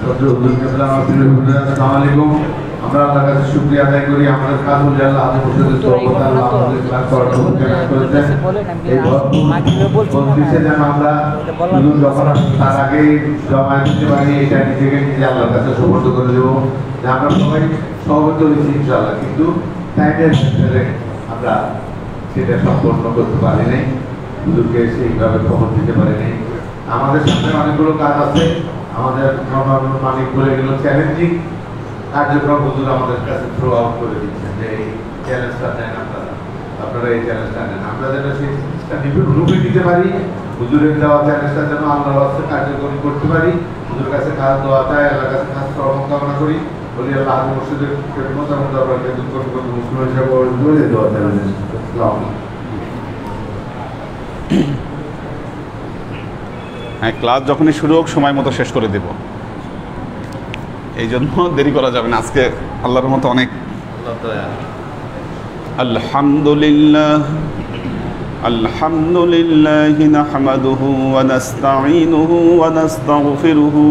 আসসালামু আলাইকুম। আমরা আল্লাহর কাছে শুকরিয়া আদায় করি আমাদের কাজুল জাল্লাহ আদি মুর্শিদের তওবা আল্লাহ আমাদের ক্লাস করার সুযোগ করেছেন। এই বলতেছে যেন আমরা শুধু যখন তার আগে জমা দিতে পারি এটা নিজেকে নিজে আল্লাহর কাছে সুপর্দ করে দেবো যে আমরা সবাই সহবত হয়েছি ইনশাআল্লাহ, কিন্তু টাইমের ক্ষেত্রে আমরা সেটা সম্পন্ন করতে পারি নাই, হুজুরকে সেইভাবে খবর দিতে পারি নাই। আমাদের সামনে অনেকগুলো কাজ আছে, আমাদের মালিক বলে গেল চ্যালেঞ্জিং কার্যক্রম হুজুর আমাদের কাছে থ্রো আউট করে দিচ্ছেন যে এই চ্যালেঞ্জটা নেন আপনারা এই চ্যালেঞ্জটা নেন, আমরা যেন সেই জিনিসটা রূপে দিতে পারি, হুজুরের দেওয়া চ্যালেঞ্জটা যেন আল্লাহর রাস্তায় কার্যকরী করতে পারি। হুজুরের কাছে খাস দোয়া চাই, আল্লাহর কাছে খাস কর্ম কামনা করি, বলি আল্লাহ আদি মুর্শিদের খেদমত এবং দরবারকে দুর্গত করতে মুসলিম হিসাবে দোয়া দোয়া চ্যালেঞ্জ। আসসালামু আলাইকুম। হ্যাঁ, ক্লাস যখনই শুরু হোক সময় মতো শেষ করে দেব, এই জন্য দেরি করা যাবে না। আজকে আল্লাহর মতো অনেক আলহামদুলিল্লাহ আলহামদুলিল্লাহ নাহমাদুহু ওয়া নাস্তাঈনুহু ওয়া নাস্তাগফিরুহু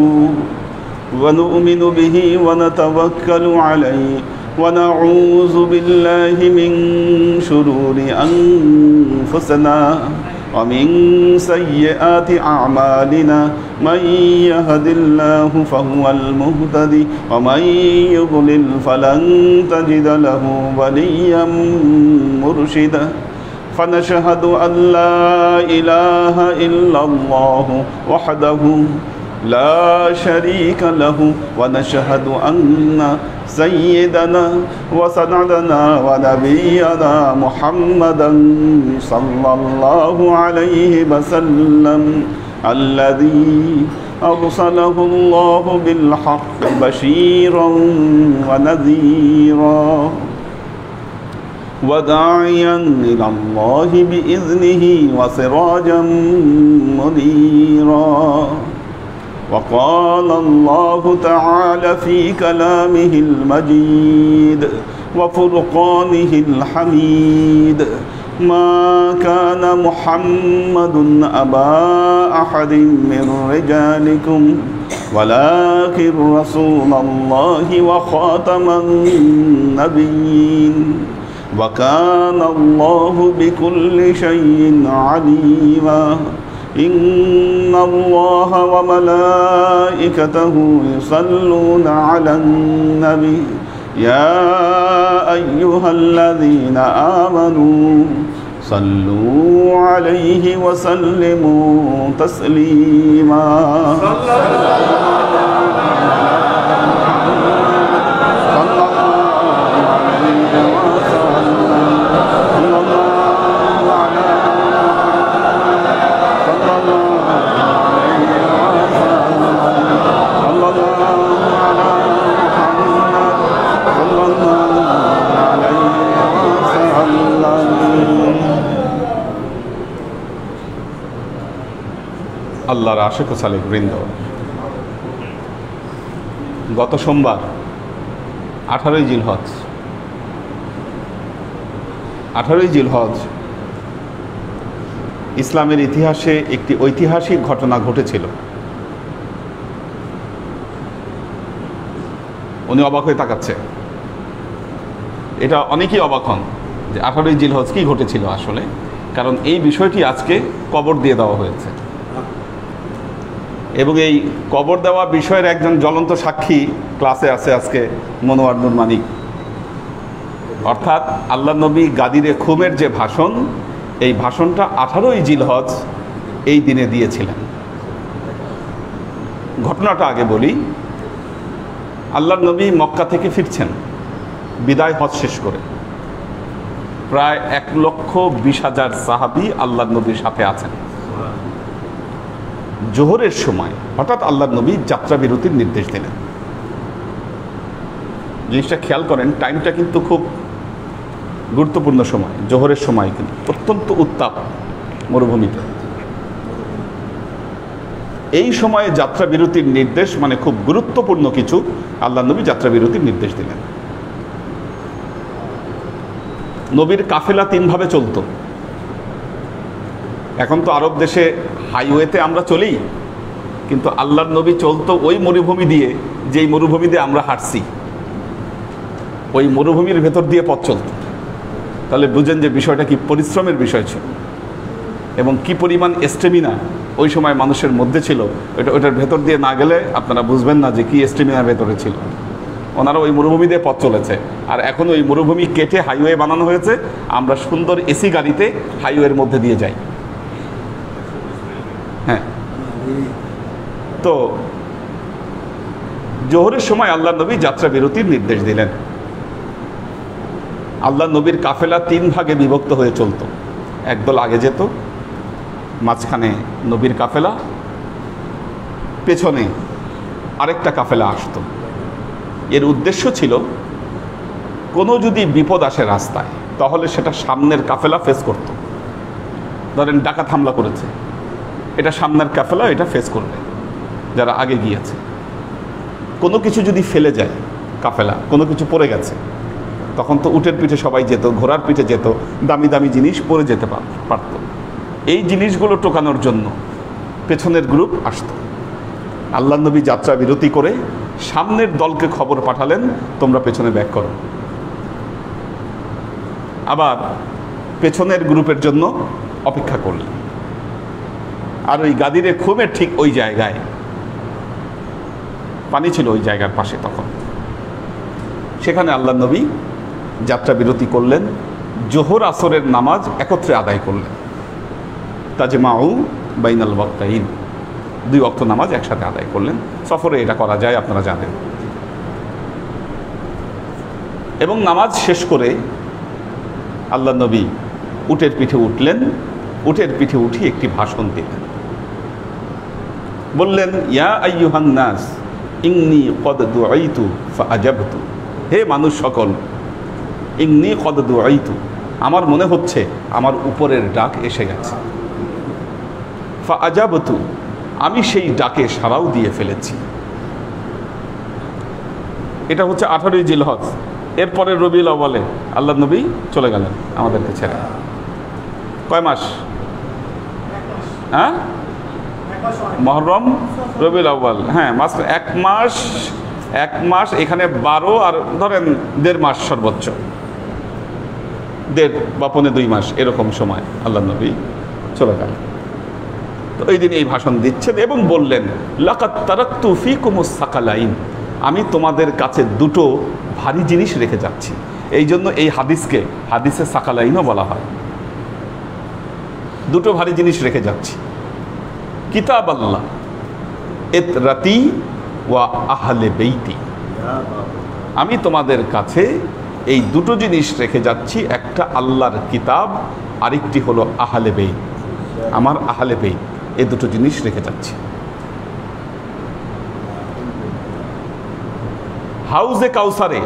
ওয়া নু'মিনু বিহি ওয়া নাতাওয়াক্কালু আলাইহি ওয়া নাউযু বিল্লাহি মিন শুরুরি আনফুসিনা ومن سيئات أعمالنا من يهد الله فهو المهتدي ومن يضلل فلن تجد له وليا مرشدا فنشهد أن لا إله إلا الله وحده لا شريك له ونشهد أن سيدنا وسندنا ونبينا محمدا صلى الله عليه وسلم الذي أرسله الله بالحق بشيرا ونذيرا وداعيا إلى الله بإذنه وسراجا منيرا وقال الله تعالى في كلامه المجيد وفرقانه الحميد ما كان محمد أبا أحد من رجالكم ولكن رسول الله وخاتم النبيين وكان الله بكل شيء عليما إن الله وملائكته يصلون على النبي يا أيها الذين آمنوا صلوا عليه وسلموا تسليما আল্লাহর আশিক ও সালেক বৃন্দ, গত সোমবার 18ই জিলহজ 18ই জিলহজ ইসলামের ইতিহাসে একটি ঐতিহাসিক ঘটনা ঘটেছিল। উনি অবাক হয়ে তাকাচ্ছে, এটা অনেকেই অবাক হন যে 18ই জিলহজ কি ঘটেছিল আসলে, কারণ এই বিষয়টি আজকে কবর দিয়ে দেওয়া হয়েছে এবং এই কবর দেওয়া বিষয়ের একজন জ্বলন্ত সাক্ষী ক্লাসে আছে আজকে মনোয়ার নূর মানিক। অর্থাৎ আল্লাহ নবী গাদিরে খুমের যে ভাষণ, এই ভাষণটা 18ই জিলহজ এই দিনে দিয়েছিলেন। ঘটনাটা আগে বলি। আল্লাহ নবী মক্কা থেকে ফিরছেন বিদায় হজ শেষ করে, প্রায় 1,20,000 সাহাবী আল্লাহ নবীর সাথে আছেন। জোহরের সময় হঠাৎ আল্লাহ নবী যাত্রা বিরতির নির্দেশ দিলেন। জিনিসটা খেয়াল করেন, টাইমটা কিন্তু খুব গুরুত্বপূর্ণ সময়, জোহরের সময় কিন্তু অত্যন্ত উত্তাপ মরুভূমিতে। এই সময়ে যাত্রা বিরতির নির্দেশ মানে খুব গুরুত্বপূর্ণ কিছু আল্লাহ নবী যাত্রা বিরতির নির্দেশ দিলেন। নবীর কাফেলা 3 ভাবে চলত। এখন তো আরব দেশে হাইওয়েতে আমরা চলি, কিন্তু আল্লাহর নবী চলতো ওই মরুভূমি দিয়ে, যেই মরুভূমি দিয়ে আমরা হাঁটছি, ওই মরুভূমির ভেতর দিয়ে পথ চলত। তাহলে বুঝেন যে বিষয়টা কি পরিশ্রমের বিষয় ছিল এবং কি পরিমাণ স্টেমিনা ওই সময় মানুষের মধ্যে ছিল। ওইটার ভেতর দিয়ে না গেলে আপনারা বুঝবেন না যে কি স্টেমিনার ভেতরে ছিল। ওনারা ওই মরুভূমি দিয়ে পথ চলেছে, আর এখন ওই মরুভূমি কেটে হাইওয়ে বানানো হয়েছে। আমরা সুন্দর এসি গাড়িতে হাইওয়ের মধ্যে দিয়ে যাই। হ্যাঁ, তো জোহরের সময় আল্লাহ নবী যাত্রা বিরতির নির্দেশ দিলেন। আল্লাহ নবীর কাফেলা 3 ভাগে বিভক্ত হয়ে চলত। একদল আগে যেত, মাঝখানে নবীর কাফেলা, পেছনে আরেকটা কাফেলা আসতো। এর উদ্দেশ্য ছিল কোনো যদি বিপদ আসে রাস্তায়, তাহলে সেটা সামনের কাফেলা ফেস করত। ধরেন ডাকাত হামলা করেছে, এটা সামনের কাফেলা এটা ফেস করবে যারা আগে গিয়েছে। কোনো কিছু যদি ফেলে যায় কাফেলা, কোনো কিছু পড়ে গেছে, তখন তো উটের পিঠে সবাই যেত, ঘোড়ার পিঠে যেত, দামি দামি জিনিস পরে যেতে পারত। এই জিনিসগুলো টোকানোর জন্য পেছনের গ্রুপ আসতো। আল্লাহ নবী যাত্রা বিরতি করে সামনের দলকে খবর পাঠালেন, তোমরা পেছনে ব্যাক করো। আবার পেছনের গ্রুপের জন্য অপেক্ষা করলেন। আর ওই গাদিরে খুমের ঠিক ওই জায়গায় পানি ছিল, ওই জায়গার পাশে। তখন সেখানে আল্লাহ নবী যাত্রা বিরতি করলেন, জোহর আসরের নামাজ একত্রে আদায় করলেন। তাজমাউ বাইনাল ওয়াক্তাইন, 2 ওয়াক্ত নামাজ একসাথে আদায় করলেন। সফরে এটা করা যায়, আপনারা জানেন। এবং নামাজ শেষ করে আল্লাহ নবী উটের পিঠে উঠলেন। উটের পিঠে উঠে একটি ভাষণ দিলেন। বললেন, ইয়া আইয়ুহান নাস ইন্নী কদ দুআইতু ফাআজাবতু। হে মানুষ সকল, ইন্নী কদ দুআইতু, আমার মনে হচ্ছে আমার উপরের ডাক এসে গেছে। ফাআজাবতু, আমি সেই ডাকে সাড়াও দিয়ে ফেলেছি। এটা হচ্ছে 18ই জিলহজ। এরপরে রবিউল আউয়ালে আল্লাহ নবী চলে গেলেন আমাদেরকে ছেড়ে। কয় মাস? হ্যাঁ, মুহররম, রবিউল আউয়াল, হ্যাঁ, মাস 1 মাস। এখানে 12 আর ধরেন 1.5 মাস, সর্বোচ্চ 1.5 বা 2.5 মাস এরকম সময় আল্লাহ নবী চলে গেলেন। তো এই দিন এই ভাষণ দিচ্ছেন এবং বললেন, লাকাদ তারাকতু ফীকুমুস সাকালাইন, আমি তোমাদের কাছে 2টো ভারী জিনিস রেখে যাচ্ছি। এই জন্য এই হাদিসকে হাদিসে সাকালাইনও বলা হয়। 2টো ভারী জিনিস রেখে যাচ্ছি, কিতাব আল্লাহ ইতরাতি ওয়া আহলে বেইতি। আমি তোমাদের কাছে এই 2টো জিনিস রেখে যাচ্ছি, একটা আল্লাহর কিতাব, আরেকটি হলো আহলে বেইত, আমার আহলে বেইত। এই 2টো জিনিস রেখে যাচ্ছি। হাউজে কাউসারে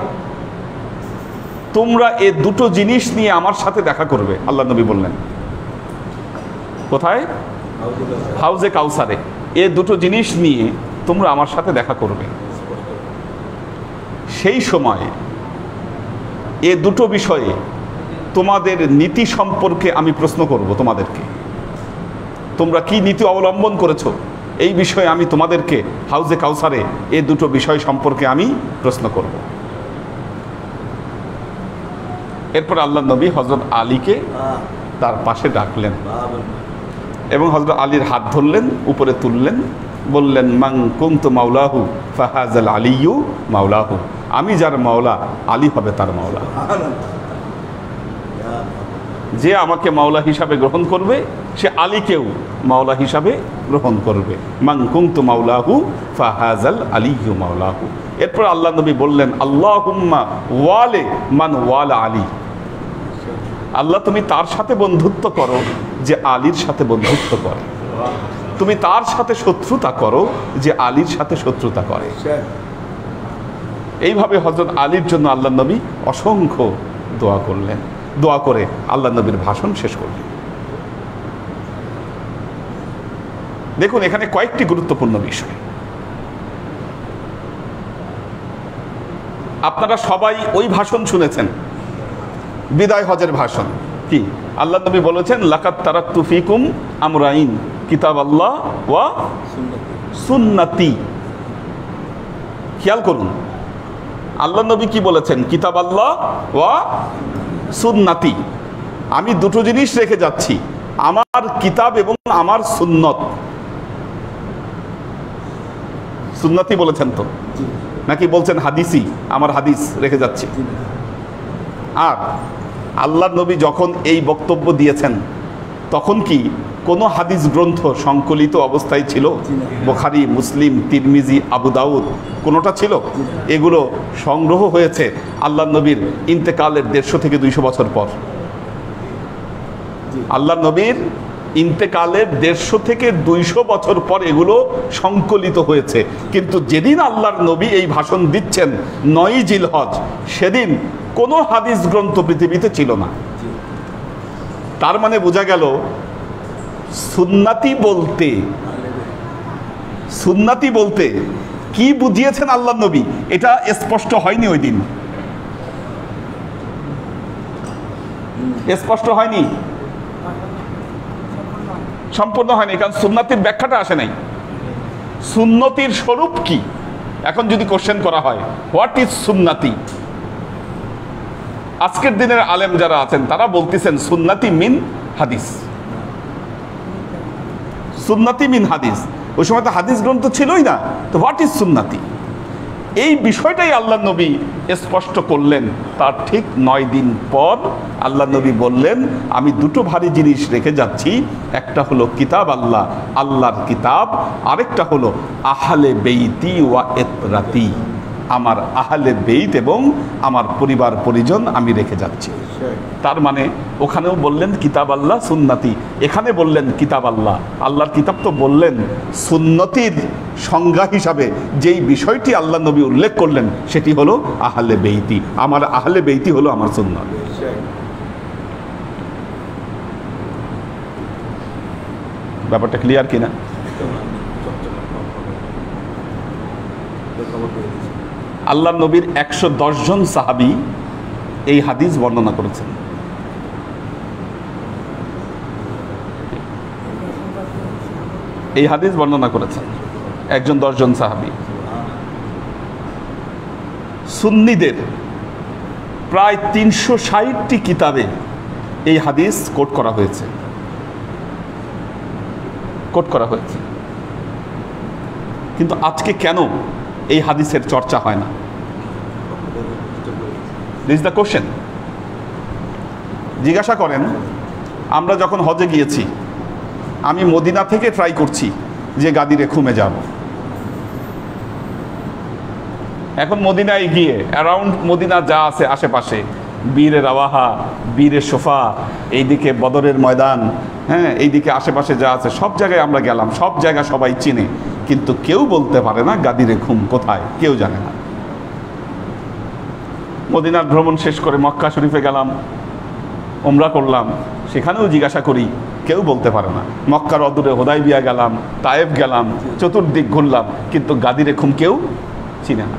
তোমরা এই 2টো জিনিস নিয়ে আমার সাথে দেখা করবে, আল্লাহ নবী বললেন। কোথায়? হাউজে কাউসারে। এই 2টো জিনিস নিয়ে তোমরা আমার সাথে দেখা করবে। সেই সময় এই 2টো বিষয়ে তোমাদের নীতি সম্পর্কে আমি প্রশ্ন করব তোমাদেরকে। তোমরা কি নীতি অবলম্বন করেছো, এই বিষয়ে আমি তোমাদেরকে হাউজে কাউসারে এই 2টো বিষয় সম্পর্কে আমি প্রশ্ন করব। এরপর আল্লাহ নবী হযরত আলীকে তার পাশে ডাকলেন এবং হযরত আলীর হাত ধরলেন, উপরে তুললেন, বললেন, মান কুনতু মাওলাহু ফাহাজাল আলিয়্যু মাওলাহু, আমি যার মাওলা আলী হবে তার মাওলা। যে আমাকে মাওলা হিসাবে গ্রহণ করবে সে আলীকেও মাওলা হিসাবে গ্রহণ করবে। মান কুনতু মাওলাহু ফাহাজাল আলিয়্যু মাওলাহু। এরপর আল্লাহ নবী বললেন, আল্লাহুম্মা ওয়ালে মান ওয়ালা আলী, আল্লাহ তুমি তার সাথে বন্ধুত্ব করো যে আলীর সাথে বন্ধুত্ব করে, তুমি তার সাথে শত্রুতা করো যে আলীর সাথে শত্রুতা করে। এইভাবে হযরত আলীর জন্য আল্লাহ নবী অসংখ্য দোয়া করলেন। দোয়া করে আল্লাহ নবীর ভাষণ শেষ করলেন। দেখুন, এখানে কয়েকটি গুরুত্বপূর্ণ বিষয়। আপনারা সবাই ওই ভাষণ শুনেছেন, বিদায় হজের ভাষণ। কি আল্লাহ নবী বলেছেন, লাকাদ তারাকতু ফীকুম আমরাইন, কিতাব আল্লাহ ওয়া সুন্নতি। খেয়াল করুন আল্লাহ নবী কি বলেছেন, কিতাব আল্লাহ ওয়া সুন্নতি। আমি দুটো জিনিস রেখে যাচ্ছি, আমার কিতাব এবং আমার সুন্নত। সুন্নতি বলেছেন তো, নাকি বলছেন হাদিসই, আমার হাদিস রেখে যাচ্ছি? আর আল্লাহ নবী যখন এই বক্তব্য দিয়েছেন তখন কি কোনো হাদিস গ্রন্থ সংকলিত অবস্থায় ছিল? বুখারী, মুসলিম, তিরমিজি, আবু দাউদ কোনোটা ছিল? এগুলো সংগ্রহ হয়েছে আল্লাহ নবীর ইন্তেকালের 150 থেকে 200 বছর পর। আল্লাহ নবীর ইন্তেকালের 150 থেকে 200 বছর পর এগুলো সংকলিত হয়েছে। কিন্তু যেদিন আল্লাহর নবী এই ভাষণ দিচ্ছেন 9ই জিলহজ, সেদিন কোনো হাদিস গ্রন্থ পৃথিবীতে ছিল না। তার মানে বোঝা গেল সুন্নাতি বলতে কি বুঝিয়েছেন আল্লাহ নবী, এটা স্পষ্ট হয়নি ওই দিন, স্পষ্ট হয়নি, সম্পূর্ণ হয়নি। কারণ সুন্নাতির ব্যাখ্যাটা আসে নাই। সুন্নতির স্বরূপ কি? এখন যদি কোশ্চেন করা হয় হোয়াট ইজ সুন্নাতি, আজকের দিনের আলেম যারা আছেন তারা বলতেছেন সুন্নাতি মিন হাদিস, সুন্নাতি মিন হাদিস। ওই সময় তো হাদিস গ্রন্থ ছিলই না, তো হোয়াট ইজ সুন্নাতি? এই বিষয়টাই আল্লাহ নবী স্পষ্ট করলেন। তার ঠিক 9 দিন পর আল্লাহ নবী বললেন, আমি দুটো ভারী জিনিস রেখে যাচ্ছি, একটা হলো কিতাব আল্লাহ, আল্লাহর কিতাব, আরেকটা হলো আহলে বেইতি ওয়া ইতরাতি, আমার আহলে বেইত এবং আমার পরিবার পরিজন আমি রেখে যাচ্ছি। তার মানে ওখানেও বললেন কিতাব আল্লাহ সুন্নতি, এখানে বললেন কিতাব আল্লাহ। আল্লাহর কিতাব তো বললেন, সুন্নতির সংজ্ঞা হিসাবে যেই বিষয়টি আল্লাহ নবী উল্লেখ করলেন সেটি হলো আহলে বেইতি, আমার আহলে বেইতি হলো আমার সুন্নত। ব্যাপারটা ক্লিয়ার কিনা? আল্লাহ নবীর 110 জন সাহাবী এই হাদিস বর্ণনা করেছেন। এই হাদিস বর্ণনা করেছেন 10 জন সাহাবী। সুন্নিদের প্রায় 360টি কিতাবে এই হাদিস কোট করা হয়েছে, কিন্তু আজকে কেন এই হাদিসের চর্চা হয় না? This the question. জিজ্ঞাসা করেন, আমরা যখন হজে গিয়েছি, আমি মদিনা থেকে ট্রাই করছি যে গাদিরে খুমে যাব। এখন মদিনায় গিয়ে অ্যারাউন্ড মদিনা যা আছে আশেপাশে, বীরে রাওয়াহা, বীরে সোফা, এইদিকে বদরের ময়দান, হ্যাঁ, এইদিকে আশেপাশে যা আছে সব জায়গায় আমরা গেলাম, সব জায়গা সবাই চিনে, কিন্তু কেউ বলতে পারে না গাদিরে খুম কোথায়, কেউ জানে না। মদিনার ভ্রমণ শেষ করে মক্কা শরীফে গেলাম, ওমরা করলাম, সেখানেও জিজ্ঞাসা করি, কেউ বলতে পারে না। মক্কার অদূরে হুদাইবিয়া গেলাম, তায়েফ গেলাম, চতুর্দিক ঘুরলাম, কিন্তু গাদিরে খুম কেউ চিনে না।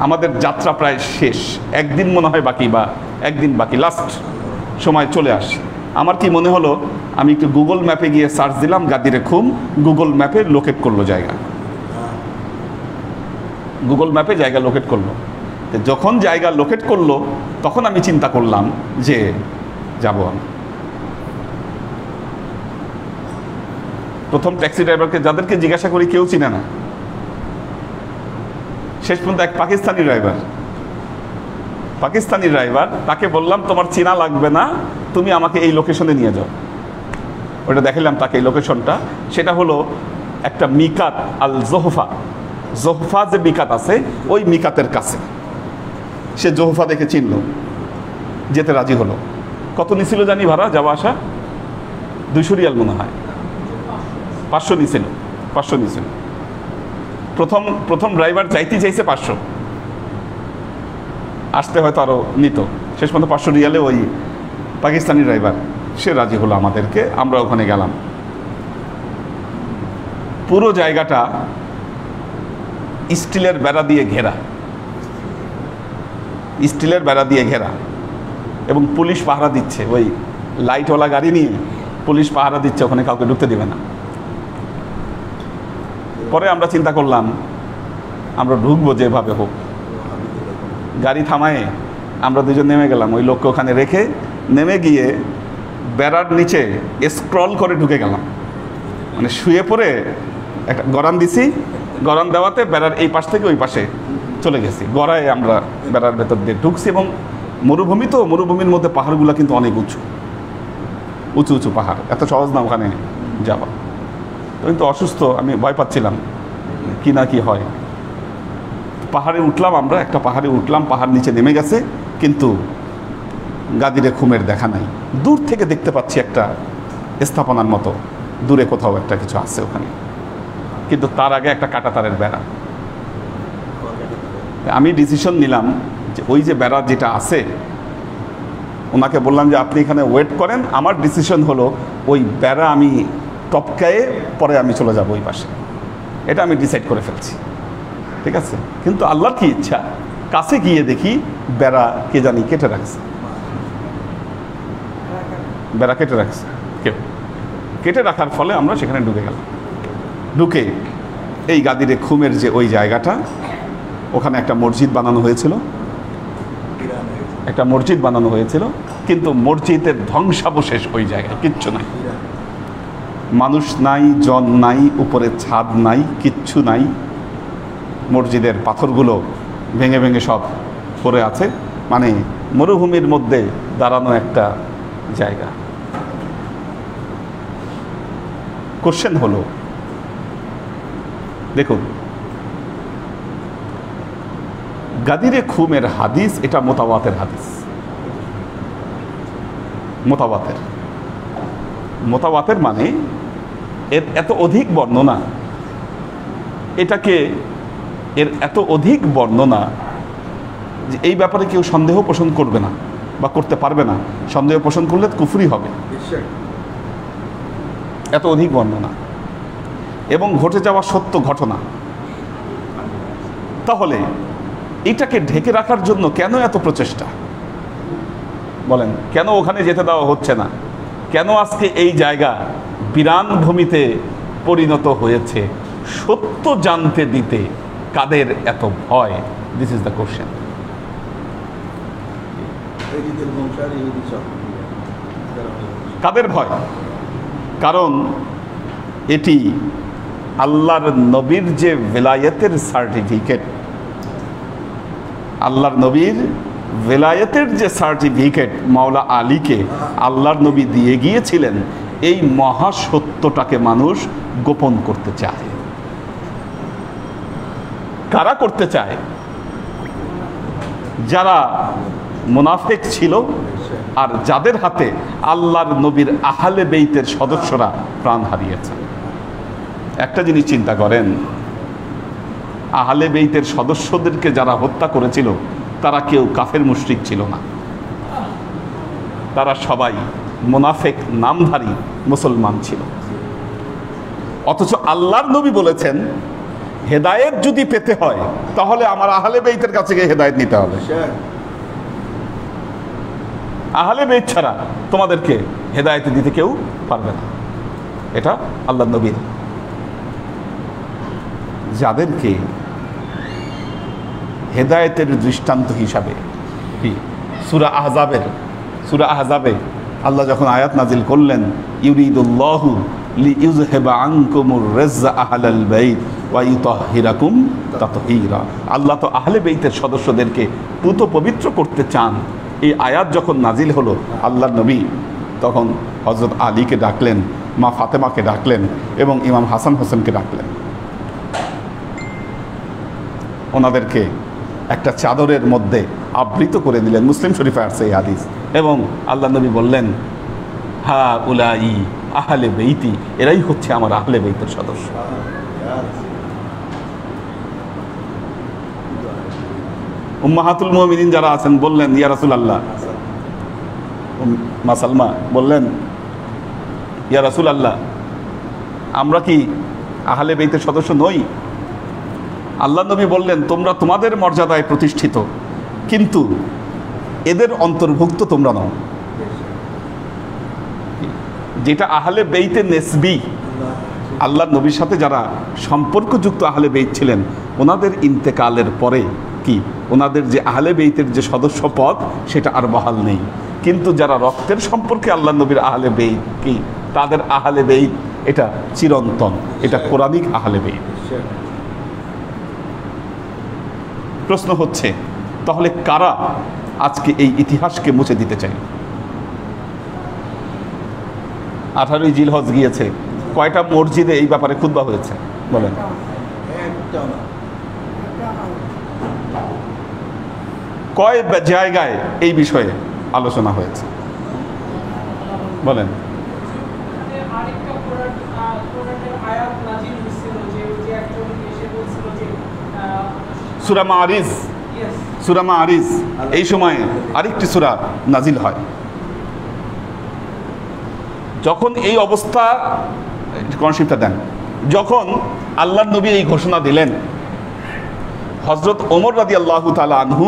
আমাদের যাত্রা প্রায় শেষ, একদিন মনে হয় বাকি, বা একদিন বাকি, লাস্ট সময় চলে আসে। আমার কি মনে হলো, আমি একটু গুগল ম্যাপে গিয়ে সার্চ দিলাম গাদিরে খুম, গুগল ম্যাপে লোকেট করলো জায়গা, গুগল ম্যাপে জায়গা লোকেট করলো। যখন জায়গা লোকেট করলো তখন আমি চিন্তা করলাম যে যাব আমি। প্রথম ট্যাক্সি ড্রাইভারকে যাদেরকে জিজ্ঞাসা করি কেউ চিনে না, শেষ পর্যন্ত এক পাকিস্তানি ড্রাইভার, তাকে বললাম তোমার চেনা লাগবে না, তুমি আমাকে এই লোকেশনে নিয়ে যাও। ওটা দেখালাম তাকে এই লোকেশনটা, সেটা হলো একটা মিকাত আল জোহফা যে মিকাত আছে ওই মিকাতের কাছে। সে জোহফা দেখে চিনল, যেতে রাজি হলো। কত নিছিল জানি ভাড়া যাওয়া আসা? 200 রিয়াল মনে হয়, 500 নিছিল। প্রথম ড্রাইভার যাইতে চাইছে 500, আসতে হয়তো আরও নিত। শেষ পর্যন্ত 500 রিয়ালে ওই পাকিস্তানি ড্রাইভার সে রাজি হলো আমাদেরকে, আমরা ওখানে গেলাম। পুরো জায়গাটা স্টিলের বেড়া দিয়ে ঘেরা, এবং পুলিশ পাহারা দিচ্ছে, ওই লাইটওয়ালা গাড়ি নিয়ে পুলিশ পাহারা দিচ্ছে, ওখানে কাউকে ঢুকতে দেবে না। পরে আমরা চিন্তা করলাম আমরা ঢুকবো যেভাবে হোক। গাড়ি থামায়ে আমরা দুজন নেমে গেলাম, ওই লোককে ওখানে রেখে নেমে গিয়ে বেড়ার নিচে স্ক্রল করে ঢুকে গেলাম। মানে শুয়ে পড়ে একটা গরান দিছি, গরান দেওয়াতে বেড়ার এই পাশ থেকে ওই পাশে চলে গেছি, গড়ায় আমরা বেড়ার ভেতর দিয়ে ঢুকছি। এবং মরুভূমি তো, মরুভূমির মধ্যে পাহাড়গুলো কিন্তু অনেক উঁচু উঁচু উঁচু পাহাড়, এত সহজ না ওখানে যাওয়া। কিন্তু অসুস্থ, আমি ভয় পাচ্ছিলাম কি না কি হয়। পাহাড়ে উঠলাম, আমরা একটা পাহাড়ে উঠলাম, পাহাড় নিচে নেমে গেছে, কিন্তু গাদিরে খুমের দেখা নাই। দূর থেকে দেখতে পাচ্ছি একটা স্থাপনার মতো দূরে কোথাও একটা কিছু আছে ওখানে, কিন্তু তার আগে একটা কাঁটাতারের বেড়া। আমি ডিসিশন নিলাম যে ওই যে বেড়া যেটা আছে, ওনাকে বললাম যে আপনি এখানে ওয়েট করেন, আমার ডিসিশন হলো ওই বেড়া আমি টপকায়ে পরে আমি চলে যাব ওই পাশে। এটা আমি ডিসাইড করে ফেলছি, ঠিক আছে। কিন্তু আল্লাহর কি ইচ্ছা, কাছে গিয়ে দেখি বেড়া কে জানি কেটে রাখছে, বেড়া কেটে রাখছে কেউ। কেটে রাখার ফলে আমরা সেখানে ঢুকে গেলাম। ঢুকে এই গাদিরে খুমের যে ওই জায়গাটা, ওখানে একটা মসজিদ বানানো হয়েছিল, একটা মসজিদ বানানো হয়েছিল, কিন্তু মসজিদের ধ্বংসাবশেষ ওই জায়গায়, কিচ্ছু নাই, মানুষ নাই, জন নাই, উপরে ছাদ নাই, কিচ্ছু নাই। মসজিদের পাথরগুলো ভেঙে ভেঙে সব পড়ে আছে, মানে মরুভূমির মধ্যে দাঁড়ানো একটা জায়গা। কোশ্চেন হলো, দেখুন গাদিরে খুমের হাদিস, এটা মোতাওয়াতের হাদিস, মোতাওয়াতের। মোতাওয়াতের মানে এর এত অধিক বর্ণনা, এটাকে এর এত অধিক বর্ণনা যে এই ব্যাপারে কেউ সন্দেহ পোষণ করবে না বা করতে পারবে না। সন্দেহ পোষণ করলে কুফরি হবে, এত অধিক বর্ণনা এবং ঘটে যাওয়া সত্য ঘটনা। তাহলে এটাকে ঢেকে রাখার জন্য কেন এত প্রচেষ্টা বলেন? কেন ওখানে যেতে দেওয়া হচ্ছে না? কেন আজকে এই জায়গা বিরান ভূমিতে পরিণত হয়েছে? সত্য জানতে দিতে কাদের এত ভয়? This is the question. কাদের ভয়? কারণ এটি আল্লাহর নবীর যে ভেলায়েতের সার্টিফিকেট, আল্লাহর নবীর ভেলায়েতের যে সার্টিফিকেট মাওলা আলীকে আল্লাহর নবী দিয়ে গিয়েছিলেন, এই মহাসত্যটাকে মানুষ গোপন করতে চায়। কারা করতে চায়? যারা মুনাফিক ছিল আর যাদের হাতে আল্লাহর নবীর আহলে বেইতের সদস্যরা প্রাণ হারিয়েছে। একটা জিনিস চিন্তা করেন, আহলে বেইতের সদস্যদেরকে যারা হত্যা করেছিল তারা কেউ কাফের মুশরিক ছিল না, তারা সবাই মুনাফিক নামধারী মুসলমান ছিল। অথচ আল্লাহর নবী বলেছেন, হেদায়েত যদি পেতে হয় তাহলে আমার আহলে বেইতের কাছে গিয়ে হেদায়েত নিতে হবে। আহলে বেইত ছাড়া তোমাদেরকে হেদায়েত দিতে কেউ পারবে না। এটা আল্লাহর নবীর। যাদেরকে হেদায়েতের দৃষ্টান্ত হিসাবে সূরা আহজাবে আল্লাহ যখন আয়াত নাজিল করলেন, ইউরিদুল্লাহু লিইউযহিবা আনকুমুর রিজা আহলাল বাইত ওয়া ইউতাহহিরাকুম তাতহীরা। আল্লাহ তো আহলে বেইতের সদস্যদেরকে পুত পবিত্র করতে চান। এই আয়াত যখন নাজিল হলো, আল্লাহর নবী তখন হযরত আলীকে ডাকলেন, মা ফাতেমাকে ডাকলেন এবং ইমাম হাসান হোসেনকে ডাকলেন। ওনাদেরকে একটা চাদরের মধ্যে আবৃত করে দিলেন। মুসলিম শরীফে আসছে এই হাদিস। এবং আল্লাহ নবী বললেন, হা উলাই আহলে বেইতি, এরাই হচ্ছে আমার আহলে বেইতের সদস্য। উম্মাহাতুল মুমিনিন যারা আছেন বললেন, ইয়া রাসূলুল্লাহ, মা সালমা বললেন, ইয়া রাসূলুল্লাহ, আমরা কি আহলে বেইতের সদস্য নই? আল্লাহ নবী বললেন, তোমরা তোমাদের মর্যাদায় প্রতিষ্ঠিত, কিন্তু এদের অন্তর্ভুক্ত তোমরা নও। যেটা আহলে বেইতে নেসবি, আল্লাহ নবীর সাথে যারা সম্পর্কযুক্ত আহলে বেইত ছিলেন ওনাদের ইন্তেকালের পরে কি ওনাদের যে আহলে বেইতের যে সদস্য পদ সেটা আর বহাল নেই, কিন্তু যারা রক্তের সম্পর্কে আল্লাহ নবীর আহলে বেইত কি তাদের আহলে বেইত এটা চিরন্তন, এটা কোরআনিক আহলে বেইত। প্রশ্ন হচ্ছে তাহলে কারা আজকে এই ইতিহাসকে মুছে দিতে চায়? 18ই জিলহজ গিয়েছে, কয়টা মসজিদে এই ব্যাপারে খুতবা হয়েছে বলেন? কয় জায়গায় এই বিষয়ে আলোচনা হয়েছে বলেন? সূরা মাআরিজ, সূরা মাআরিজ এই সময়ে আরেকটি সূরা নাজিল হয়। যখন এই অবস্থা, কনসেপ্টটা দেন, যখন আল্লাহর নবী এই ঘোষণা দিলেন, হযরত ওমর রাদিয়াল্লাহু তাআলা আনহু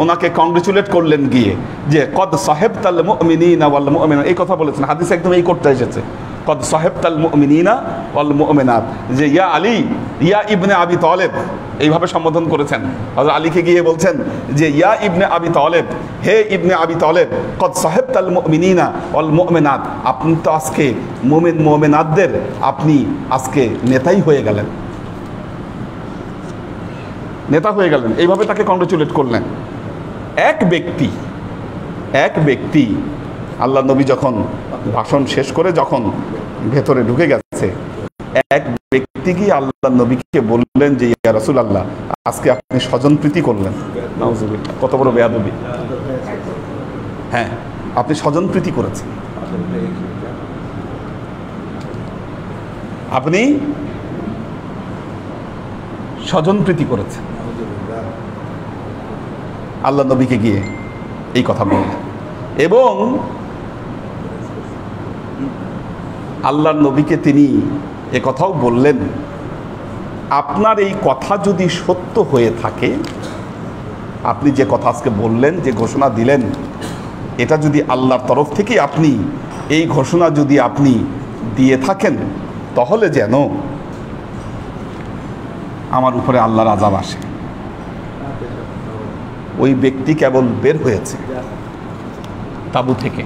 ওনাকে কংগ্রেচুলেট করলেন গিয়ে যে কদ সাহেবতাল মুমিনিনা ওয়াল মুমিনাত, এই কথা বলেছেন হাদিসে একদম এই করতে এসেছে, কদ সাহেবতাল মুমিনিনা ওয়াল মুমিনাত, যে ইয়া আলী ইয়া ইবনে আবি তালেব, এইভাবে সম্বোধন করেছেন। হযরত আলীকে গিয়ে বলছেন যে ইয়া ইবনে আবি তালেব, হে ইবনে আবি তালেব, কদ সাহেবতাল মুমিনিনা ওয়াল মুমিনাত, আপনি তো আজকে মুমিন মুমিনাতদের আপনি আজকে নেতাই হয়ে গেলেন, নেতা হয়ে গেলেন, এইভাবে তাকে কংগ্রেচুলেট করলেন। এক ব্যক্তি আল্লাহ নবী যখন ভাষণ শেষ করে যখন ভেতরে ঢুকে গেছে, এক ব্যক্তি কি আল্লাহ নবীকে বললেন যে ইয়া রাসূলুল্লাহ আজকে আপনি স্বজনপ্রীতি করলেন। নাউজুবিল্লাহ, কত বড় বেয়াদবি! হ্যাঁ, আপনি স্বজনপ্রীতি করেছেন, আপনি স্বজনপ্রীতি করেছেন। আল্লাহ নবীকে গিয়ে এই কথা বললেন এবং আল্লাহর নবীকে তিনি এ কথাও বললেন, আপনার এই কথা যদি সত্য হয়ে থাকে, আপনি যে কথা আজকে বললেন, যে ঘোষণা দিলেন, এটা যদি আল্লাহর তরফ থেকে আপনি এই ঘোষণা যদি আপনি দিয়ে থাকেন, তাহলে যেন আমার উপরে আল্লাহর আযাব আসে। ওই ব্যক্তি কেবল বের হয়েছে তাঁবু থেকে,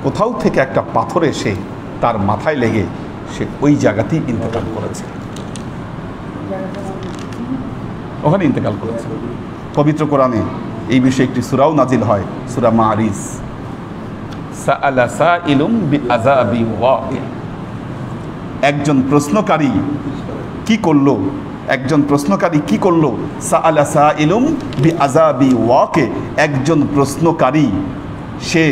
কোথাও থেকে একটা পাথর এসে তার মাথায় লেগে সে ওই জায়গাতেই ইন্তেকাল করেছে, ওখানে ইন্তেকাল করেছে। পবিত্র কোরআনে এই বিষয়ে একটি সূরাও নাজিল হয়, সূরা মাআরিজ, সাআলা সাইলুম বিআযাবি ওয়াকি। একজন প্রশ্নকারী কি করলো, একজন প্রশ্নকারী কি করলো? সাআলা সাইলুম বিআযাবি ওয়াকি, একজন প্রশ্নকারী সে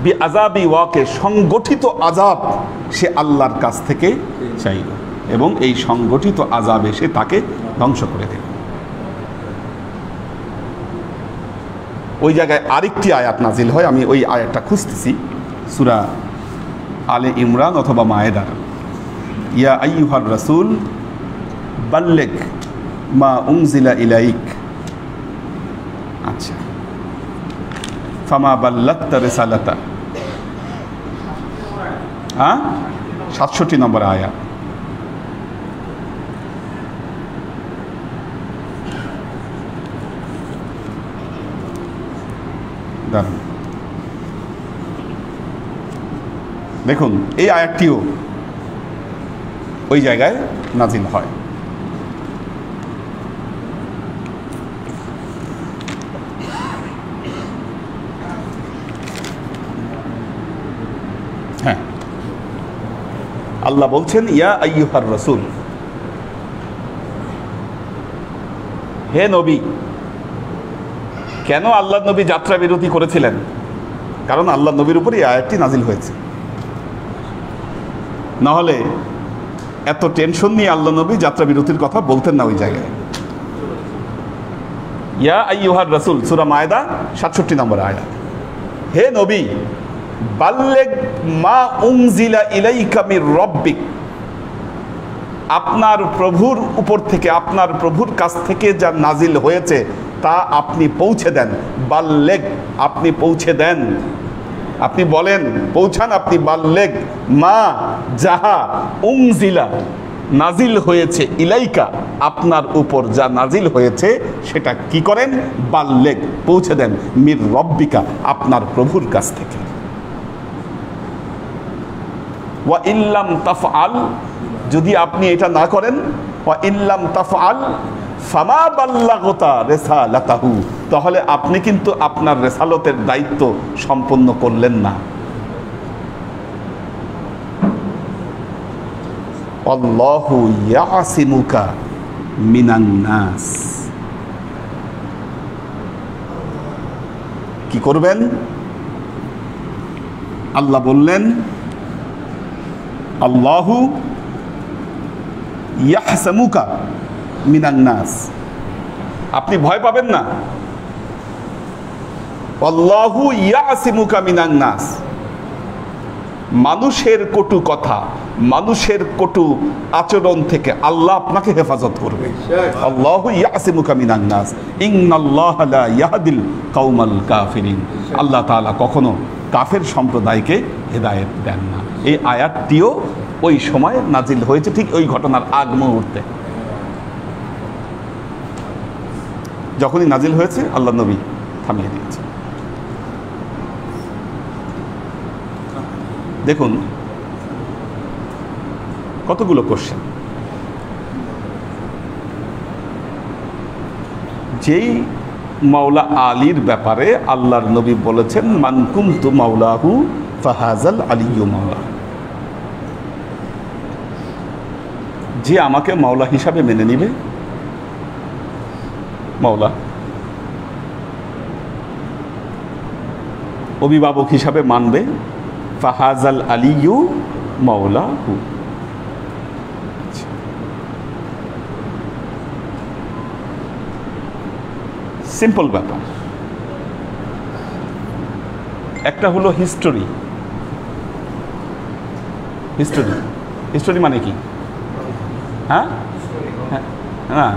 বিআযাবি ওয়াকি, সংগঠিত আযাব সে আল্লাহর কাছ থেকে চাইল এবং এই সংগঠিত আযাব এসে তাকে ধ্বংস করে দিল। ওই জায়গায় আরেকটি আয়াত নাজিল হয়, আমি ওই আয়াতটা খুঁজতেছি, সূরা আলে ইমরান অথবা মায়েদার। ইয়া আইয়ুহার রাসূল বাল্লিগ মা উনজিলা ইলাইক, আচ্ছা, ফামা বাল্লাগতা রিসালাতা, 67 নম্বর আয়াত। দেখুন এই আয়াতটিও ওই জায়গায় নাজিল হয়। হ্যাঁ, আল্লাহ বলছেন ইয়া আইয়ুহার রাসূল, হে নবী। কেন আল্লাহ নবী যাত্রা বিরতি করেছিলেন? কারণ আল্লাহ নবীর উপর এই আয়াতটি নাজিল হয়েছে, না হলে এত টেনশন নিয়ে আল্লাহ নবী যাত্রা বিরতির কথা বলতেন না ওই জায়গায়। ইয়া আইয়ুহার রাসূল, সূরা মায়েদা 67 নম্বর আয়াত। হে নবী, বাল্লিগ মা উনজিলা ইলাইকা মির রাব্বিক, আপনার প্রভুর উপর থেকে, আপনার প্রভুর কাছ থেকে যা নাজিল হয়েছে তা আপনি পৌঁছে দেন। বাল্লেগ, আপনি পৌঁছে দেন, আপনি বলেন, পৌঁছান আপনি। বাল্লেগ মা যাহা উংজিলা নাজিল হয়েছে, ইলাইকা আপনার উপর যা নাজিল হয়েছে সেটা কি করেন? বাল্লেগ পৌঁছে দেন, মির রব্বিকা আপনার প্রভুর কাছ থেকে। ওয়া ইল্লাম তাফআল, যদি আপনি এটা না করেন, ওয়া ইল্লাম তাফআল ফামা বাল্লাগতা রিসালাতাহু, তাহলে আপনি কিন্তু আপনার রেসালতের দায়িত্ব সম্পন্ন করলেন না। আল্লাহু ইয়াসিমুকা মিনান নাস, কি করবেন? আল্লাহ বললেন আল্লাহু ইয়াহসামুকা মিনান নাস, আপনি ভয় পাবেন না। আল্লাহু ইয়াসিমুকা মিনান নাস, মানুষের কটু কথা, মানুষের কটু আচরণ থেকে আল্লাহ আপনাকে হেফাজত করবে। আল্লাহু ইয়াসিমুকা মিনান নাস ইন্নাল্লাহা লা ইয়াহদিল কওমাল কাফিরিন, আল্লাহ তাআলা কখনো কাফের সম্প্রদায়কে হেদায়েত দেন না। এই আয়াতটিও ওই সময় নাজিল হয়েছে, ঠিক ওই ঘটনার আগ মুহূর্তে। যখনই নাজিল হয়েছে আল্লাহ নবী থামিয়ে দিয়েছে। দেখুন কতগুলো কোশ্চেন। যেই মাওলা আলীর ব্যাপারে আল্লাহর নবী বলেছেন মান কুনতু মাওলাহু ফাহাজাল আলিয়্যু মাওলা, যে আমাকে মাওলা হিসাবে মেনে নিবে, মাওলা অভিভাবক হিসাবে মানবে, ফাহাজাল আলিয়্যু মাওলাহু। সিম্পল ব্যাপার। একটা হলো হিস্টোরি। হিস্টোরি, হিস্টোরি মানে কি? হ্যাঁ, না,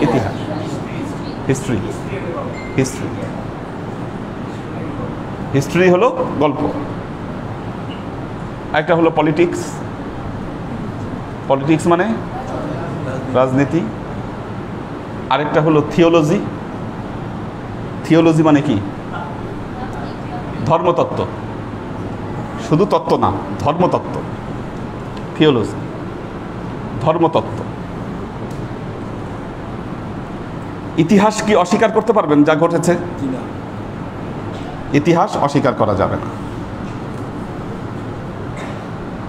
ইতিহাস। হিস্ট্রি, হিস্ট্রি, হিস্ট্রি হলো গল্প। একটা হলো পলিটিক্স। পলিটিক্স মানে রাজনীতি। আরেকটা হলো থিওলজি। থিওলজি মানে কি? ধর্মতত্ত্ব। শুধু তত্ত্ব না, ধর্মতত্ত্ব। থিওলজি ধর্মতত্ত্ব। ইতিহাস কি অস্বীকার করতে পারবেন যা ঘটেছে? ইতিহাস অস্বীকার করা যাবে না।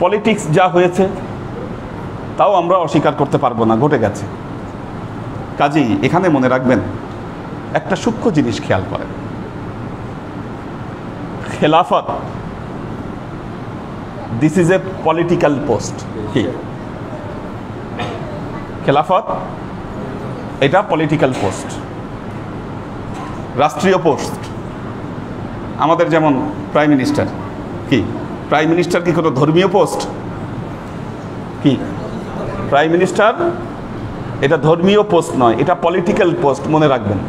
পলিটিক্স যা হয়েছে তাও আমরা অস্বীকার করতে পারবো না, ঘটে গেছে। কাজেই এখানে মনে রাখবেন একটা সূক্ষ্ম জিনিস খেয়াল করেন, খেলাফত this is a political post. কি খেলাফত? এটা পলিটিক্যাল পোস্ট, রাষ্ট্রীয় পোস্ট। আমাদের যেমন প্রাইম মিনিস্টার, কি প্রাইম মিনিস্টার কি কোনো ধর্মীয় পোস্ট? কি প্রাইম মিনিস্টার এটা ধর্মীয় পোস্ট নয়, এটা পলিটিক্যাল পোস্ট, মনে রাখবেন।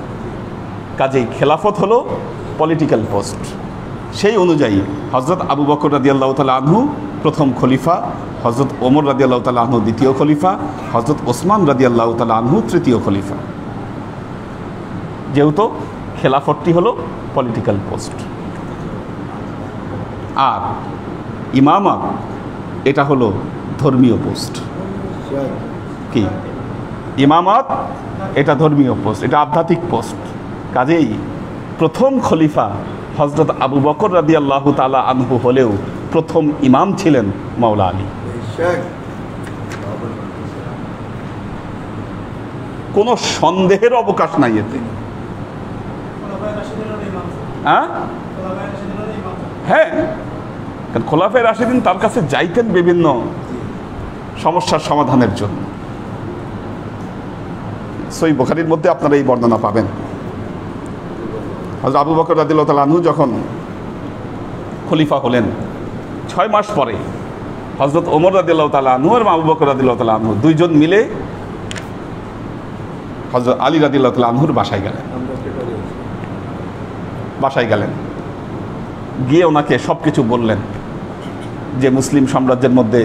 কাজেই খেলাফত হলো পলিটিক্যাল পোস্ট। সেই অনুযায়ী হযরত আবু বকর রাদিয়াল্লাহু তাআলা আনহু প্রথম খলিফা, হযরত ওমর রাদিয়াল্লাহু তাআলা আনহু দ্বিতীয় খলিফা, হযরত ওসমান রাদিয়াল্লাহু তাআলা আনহু তৃতীয় খলিফা। যেহেতু খেলাফতটি হলো পলিটিক্যাল পোস্ট, আর ইমামত এটা হলো ধর্মীয় পোস্ট। কি ইমামত? এটা ধর্মীয় পোস্ট, এটা আধ্যাত্মিক পোস্ট। কাজেই প্রথম খলিফা হযরত আবু বকর রাদিয়াল্লাহু তাআলা আনহু হলেও প্রথম ইমাম ছিলেন মাওলা আলী। কোনো সন্দেহের অবকাশ নাই এতে। হ্যাঁ, কারণ খোলাফায়ে রাশিদিন তার কাছে যাইতেন বিভিন্ন সমস্যার সমাধানের জন্য। সহিহ বুখারীর মধ্যে আপনারা এই বর্ণনা পাবেন। হযরত আবু বকর রাদিয়াল্লাহু তাআলা আনহু যখন খলিফা হলেন 6 মাস পরে হযরত ওমর রাদিয়াল্লাহু তাআলা আনহু আর আবু বকর রাদিয়াল্লাহু তাআলা আনহু দুইজন মিলে হযরত আলী রাদিয়াল্লাহু তাআলা আনহুর বাসায় গেলেন, গিয়ে ওনাকে সব কিছু বললেন যে মুসলিম সাম্রাজ্যের মধ্যে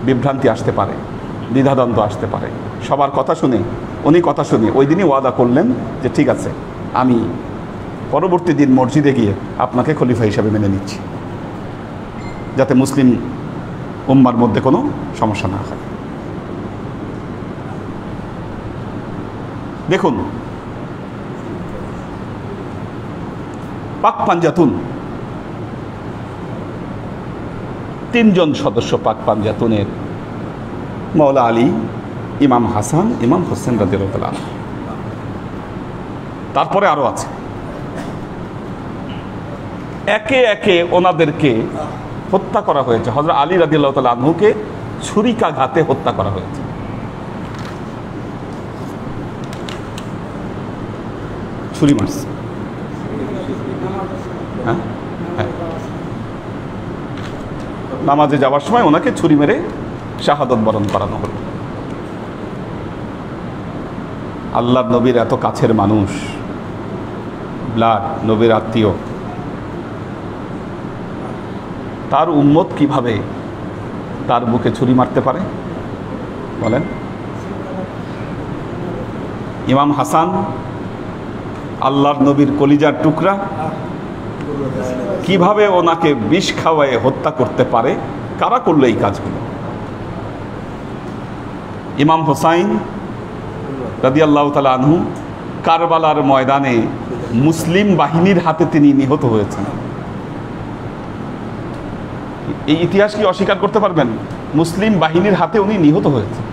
বিভ্রান্তি আসতে পারে, দ্বিধাদ্বন্দ্ব আসতে পারে। সবার কথা শুনে উনি কথা শুনে ওই দিনই ওয়াদা করলেন যে ঠিক আছে, আমি পরবর্তী দিন মসজিদে গিয়ে আপনাকে খলিফা হিসেবে মেনে নিচ্ছি, যাতে মুসলিম উম্মার মধ্যে কোনো সমস্যা না হয়। দেখুন, পাক পাঞ্জাতুন, 3 জন সদস্য পাক পাঞ্জাতুনের, মাওলা আলী, ইমাম হাসান, ইমাম হোসেন রাদিয়াল্লাহু তাআলা। তারপরে আরো আছে, একে একে ওনাদেরকে হত্যা করা হয়েছে। হযরত আলী রাদিয়াল্লাহু তাআলা আনহুকে ছুরিকাঘাতে হত্যা করা হয়েছে। ছুরি মারছে, হ্যাঁ, নামাজে যাওয়ার সময় ওনাকে ছুরি মেরে শাহাদত বরণ করানো হলো। আল্লাহর নবীর এত কাছের মানুষ, ব্লাড, নবীর আত্মীয়, তার উম্মত কিভাবে তার বুকে ছুরি মারতে পারে বলেন? ইমাম হাসান, আল্লাহর নবীর কলিজার টুকরা, কিভাবে ওনাকে বিষ খাওয়ায় হত্যা করতে পারে? কারা করলো এই কাজগুলো? ইমাম হোসাইন রাদিয়াল্লাহু তাআলা আনহু কারবালার ময়দানে মুসলিম বাহিনীর হাতে তিনি নিহত হয়েছেন। এই ইতিহাস কি অস্বীকার করতে পারবেন? মুসলিম বাহিনীর হাতে উনি নিহত হয়েছেন।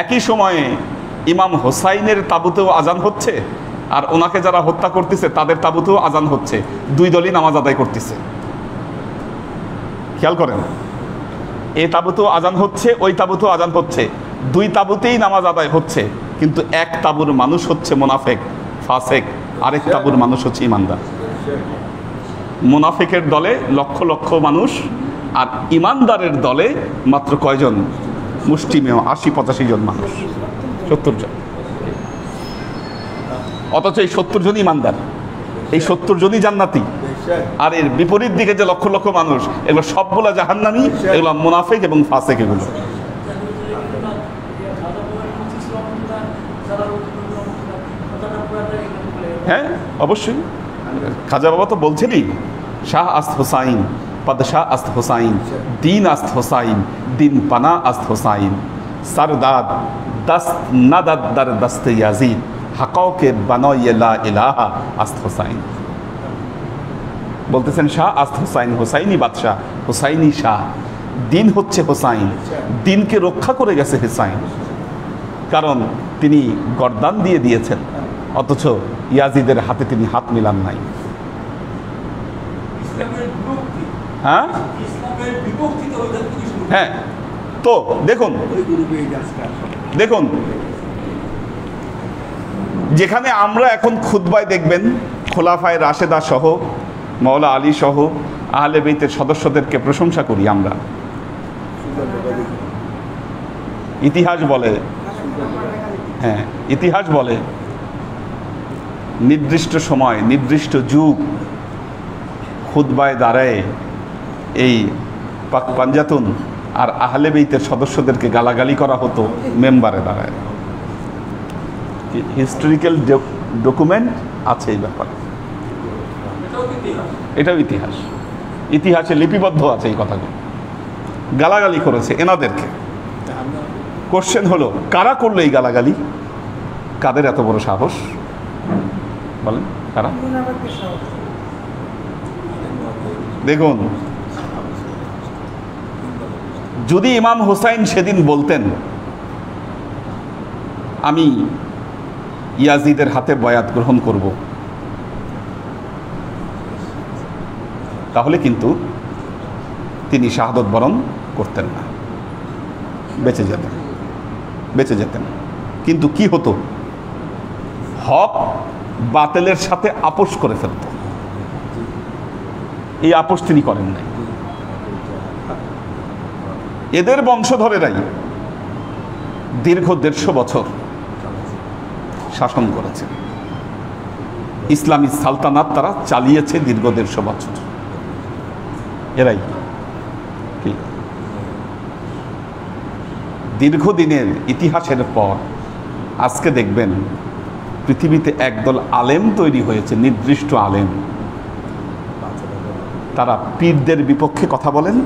একই সময়ে ইমাম হোসাইনের তাবুতেও আজান হচ্ছে, আর ওনাকে যারা হত্যা করতেছে তাদের তাবুতেও আজান হচ্ছে। 2 দলই নামাজ আদায় করতেছে। খেয়াল করেন, এই তাবুতেও আজান হচ্ছে, ওই তাবুতেও আজান হচ্ছে, 2 তাবুতেই নামাজ আদায় হচ্ছে, কিন্তু এক তাবুর মানুষ হচ্ছে মুনাফিক, ফাসিক, আরেক তাবুর মানুষ হচ্ছে ইমানদার। মুনাফিকের দলে লক্ষ লক্ষ মানুষ, আর ইমানদারের দলে মাত্র কয়জন? মুষ্টিমেয় 80-85 জন মানুষ, 70 জন। অথচ এই 70 জনই ইমানদার, এই 70 জনই জান্নাতি। আর এর বিপরীত দিকে যে লক্ষ লক্ষ মানুষ, এগুলো সবগুলা জাহান্নামী, এগুলো মুনাফিক এবং ফাসিক। এগুলো হ্যাঁ, অবশ্যই। খাজা বাবা তো বলছেনই, শাহ আস্ত হোসাইন, পাদশাহ আস্ত হোসাইন, দিন আস্ত হোসাইন, দিন পানা আস্ত হোসাইন, সরদাদ দস্ত নাদাদ দার দস্ত ইয়াজিদ, হাকাও কে বানয়ে লা ইলাহা আস্ত হোসাইন। বলতেছেন শাহ আস্ত হোসাইন, হোসাইনি বাদশাহ, হোসাইনি শাহ। দিন হচ্ছে হোসাইন, দিনকে রক্ষা করে গেছে হোসাইন, কারণ তিনি গর্দান দিয়ে দিয়েছেন, অথচ ইয়াজিদের হাতে তিনি হাত মিলান নাই। হ্যাঁ হ্যাঁ, তো দেখুন দেখুন, যেখানে আমরা এখন খুতবায় দেখবেন খোলাফায়ে রাশেদা সহ, মাওলা আলী সহ আহলে বেইতের সদস্যদেরকে প্রশংসা করি আমরা। ইতিহাস বলে, হ্যাঁ, ইতিহাস বলে নির্দিষ্ট সময়, নির্দিষ্ট যুগ খুতবায় দাঁড়ায় এই পাক পাঞ্জাতুন আর আহলে বেইতের সদস্যদেরকে গালাগালি করা হতো মেম্বারে দাঁড়ায়। হিস্টোরিক্যাল ডকুমেন্ট আছে এই ব্যাপারে, এটাও ইতিহাস, ইতিহাসে লিপিবদ্ধ আছে এই কথাগুলো। গালাগালি করেছে এনাদেরকে। কোশ্চেন হলো, কারা করলো এই গালাগালি? কাদের এত বড় সাহস বলেন? কারা? দেখুন, যদি ইমাম হোসাইন সেদিন বলতেন আমি ইয়াজিদের হাতে বয়াত গ্রহণ করব, তাহলে কিন্তু তিনি শাহাদত বরণ করতেন না, বেঁচে যেতেন। কিন্তু কি হতো? হক বাতিলের সাথে আপোষ করে ফেলত। এই আপোষ তিনি করেন নাই। এদের বংশধরেরাই দীর্ঘ 150 বছর শাসন করেছে। ইসলামী সালতানাত তারা চালিয়েছে দীর্ঘ 150 বছর। এরাই কি দীর্ঘদিনের ইতিহাসের পর আজকে দেখবেন পৃথিবীতে একদল আলেম তৈরি হয়েছে, নির্দিষ্ট আলেম। তারা পীরদের বিপক্ষে কথা বলেন,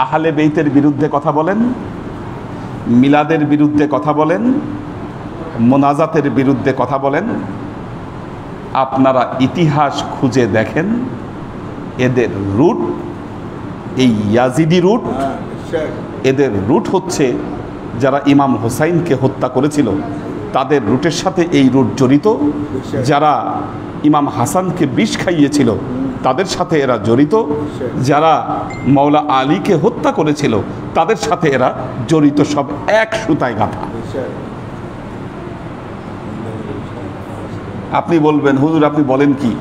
আহলে বেইতের বিরুদ্ধে কথা বলেন, মিলাদের বিরুদ্ধে কথা বলেন, মোনাজাতের বিরুদ্ধে কথা বলেন। আপনারা ইতিহাস খুঁজে দেখেন, এদের রুট এই ইয়াজিদি রুট। এদের রুট হচ্ছে যারা ইমাম হোসাইনকে হত্যা করেছিল তাদের রুটের সাথে এই রুট জড়িত। যারা ইমাম হাসানকে বিষ খাইয়েছিল তাদের সাথে এরা জড়িত। যারা মাওলা আলীকে হত্যা করেছিল তাদের সাথে এরা জড়িত, সব এক সুতায় গাঁথা। আপনি বলবেন হুজুর আপনি বলেন কি,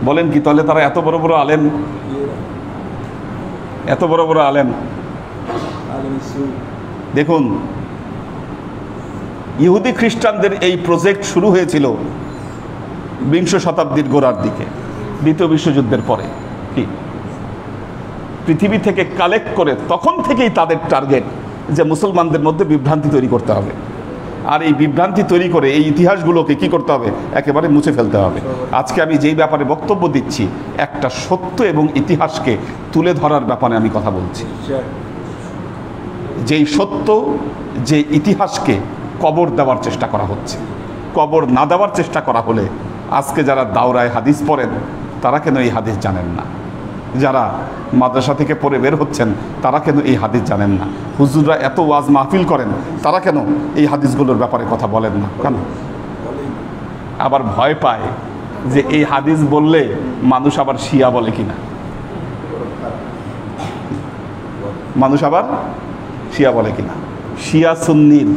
বলেন কি? তাহলে তারা এত বড় বড় আলেম, এত বড় বড় আলেম। দেখুন, ইহুদি খ্রিস্টানদের এই প্রজেক্ট শুরু হয়েছিল 20 শতাব্দীর গোড়ার দিকে, দ্বিতীয় বিশ্বযুদ্ধের পরে। কি পৃথিবী থেকে কালেক্ট করে তখন থেকেই তাদের টার্গেট যে মুসলমানদের মধ্যে বিভ্রান্তি তৈরি করতে হবে। আর এই বিভ্রান্তি তৈরি করে এই ইতিহাসগুলোকে কি করতে হবে? একেবারে মুছে ফেলতে হবে। আজকে আমি যেই ব্যাপারে বক্তব্য দিচ্ছি, একটা সত্য এবং ইতিহাসকে তুলে ধরার ব্যাপারে আমি কথা বলছি। যেই সত্য, যে ইতিহাসকে কবর দেওয়ার চেষ্টা করা হচ্ছে। কবর না দেওয়ার চেষ্টা করা হলে আজকে যারা দাওরায় হাদিস পড়েন তারা কেন এই হাদিস জানেন না? যারা মাদ্রাসা থেকে পড়ে বের হচ্ছেন তারা কেন এই হাদিস জানেন না? হুজুররা এত ওয়াজ মাহফিল করেন, তারা কেন এই হাদিসগুলোর ব্যাপারে কথা বলেন না? কেন? আবার ভয় পায় যে এই হাদিস বললে মানুষ আবার শিয়া বলে কিনা, মানুষ আবার শিয়া বলে কিনা। শিয়া সুন্নির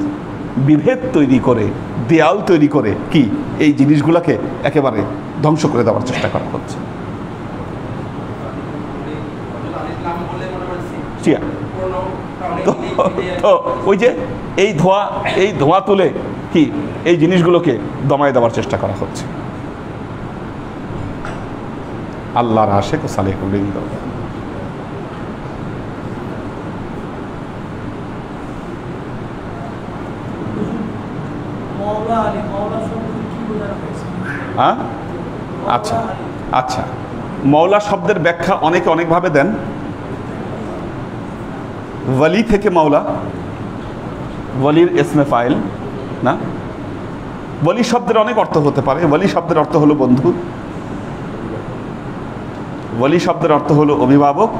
বিভেদ তৈরি করে, দেয়াল তৈরি করে কি এই জিনিসগুলোকে একেবারে ধ্বংস করে দেওয়ার চেষ্টা করা হচ্ছে। তো ওই যে এই ধোঁয়া তুলে কি এই জিনিসগুলোকে দমায় দেওয়ার চেষ্টা করা হচ্ছে। আল্লাহর আশেক ও সালেহুল বৃন্দ, হ্যাঁ আচ্ছা আচ্ছা, মওলা শব্দের ব্যাখ্যা অনেকে অনেকভাবে দেন। ওয়ালি থেকে মাওলা, ওয়ালির ইসমে ফাইল না। ওয়ালি শব্দের অনেক অর্থ হতে পারে। ওয়ালি শব্দের অর্থ হলো বন্ধু, ওয়ালি শব্দের অর্থ হলো অভিভাবক।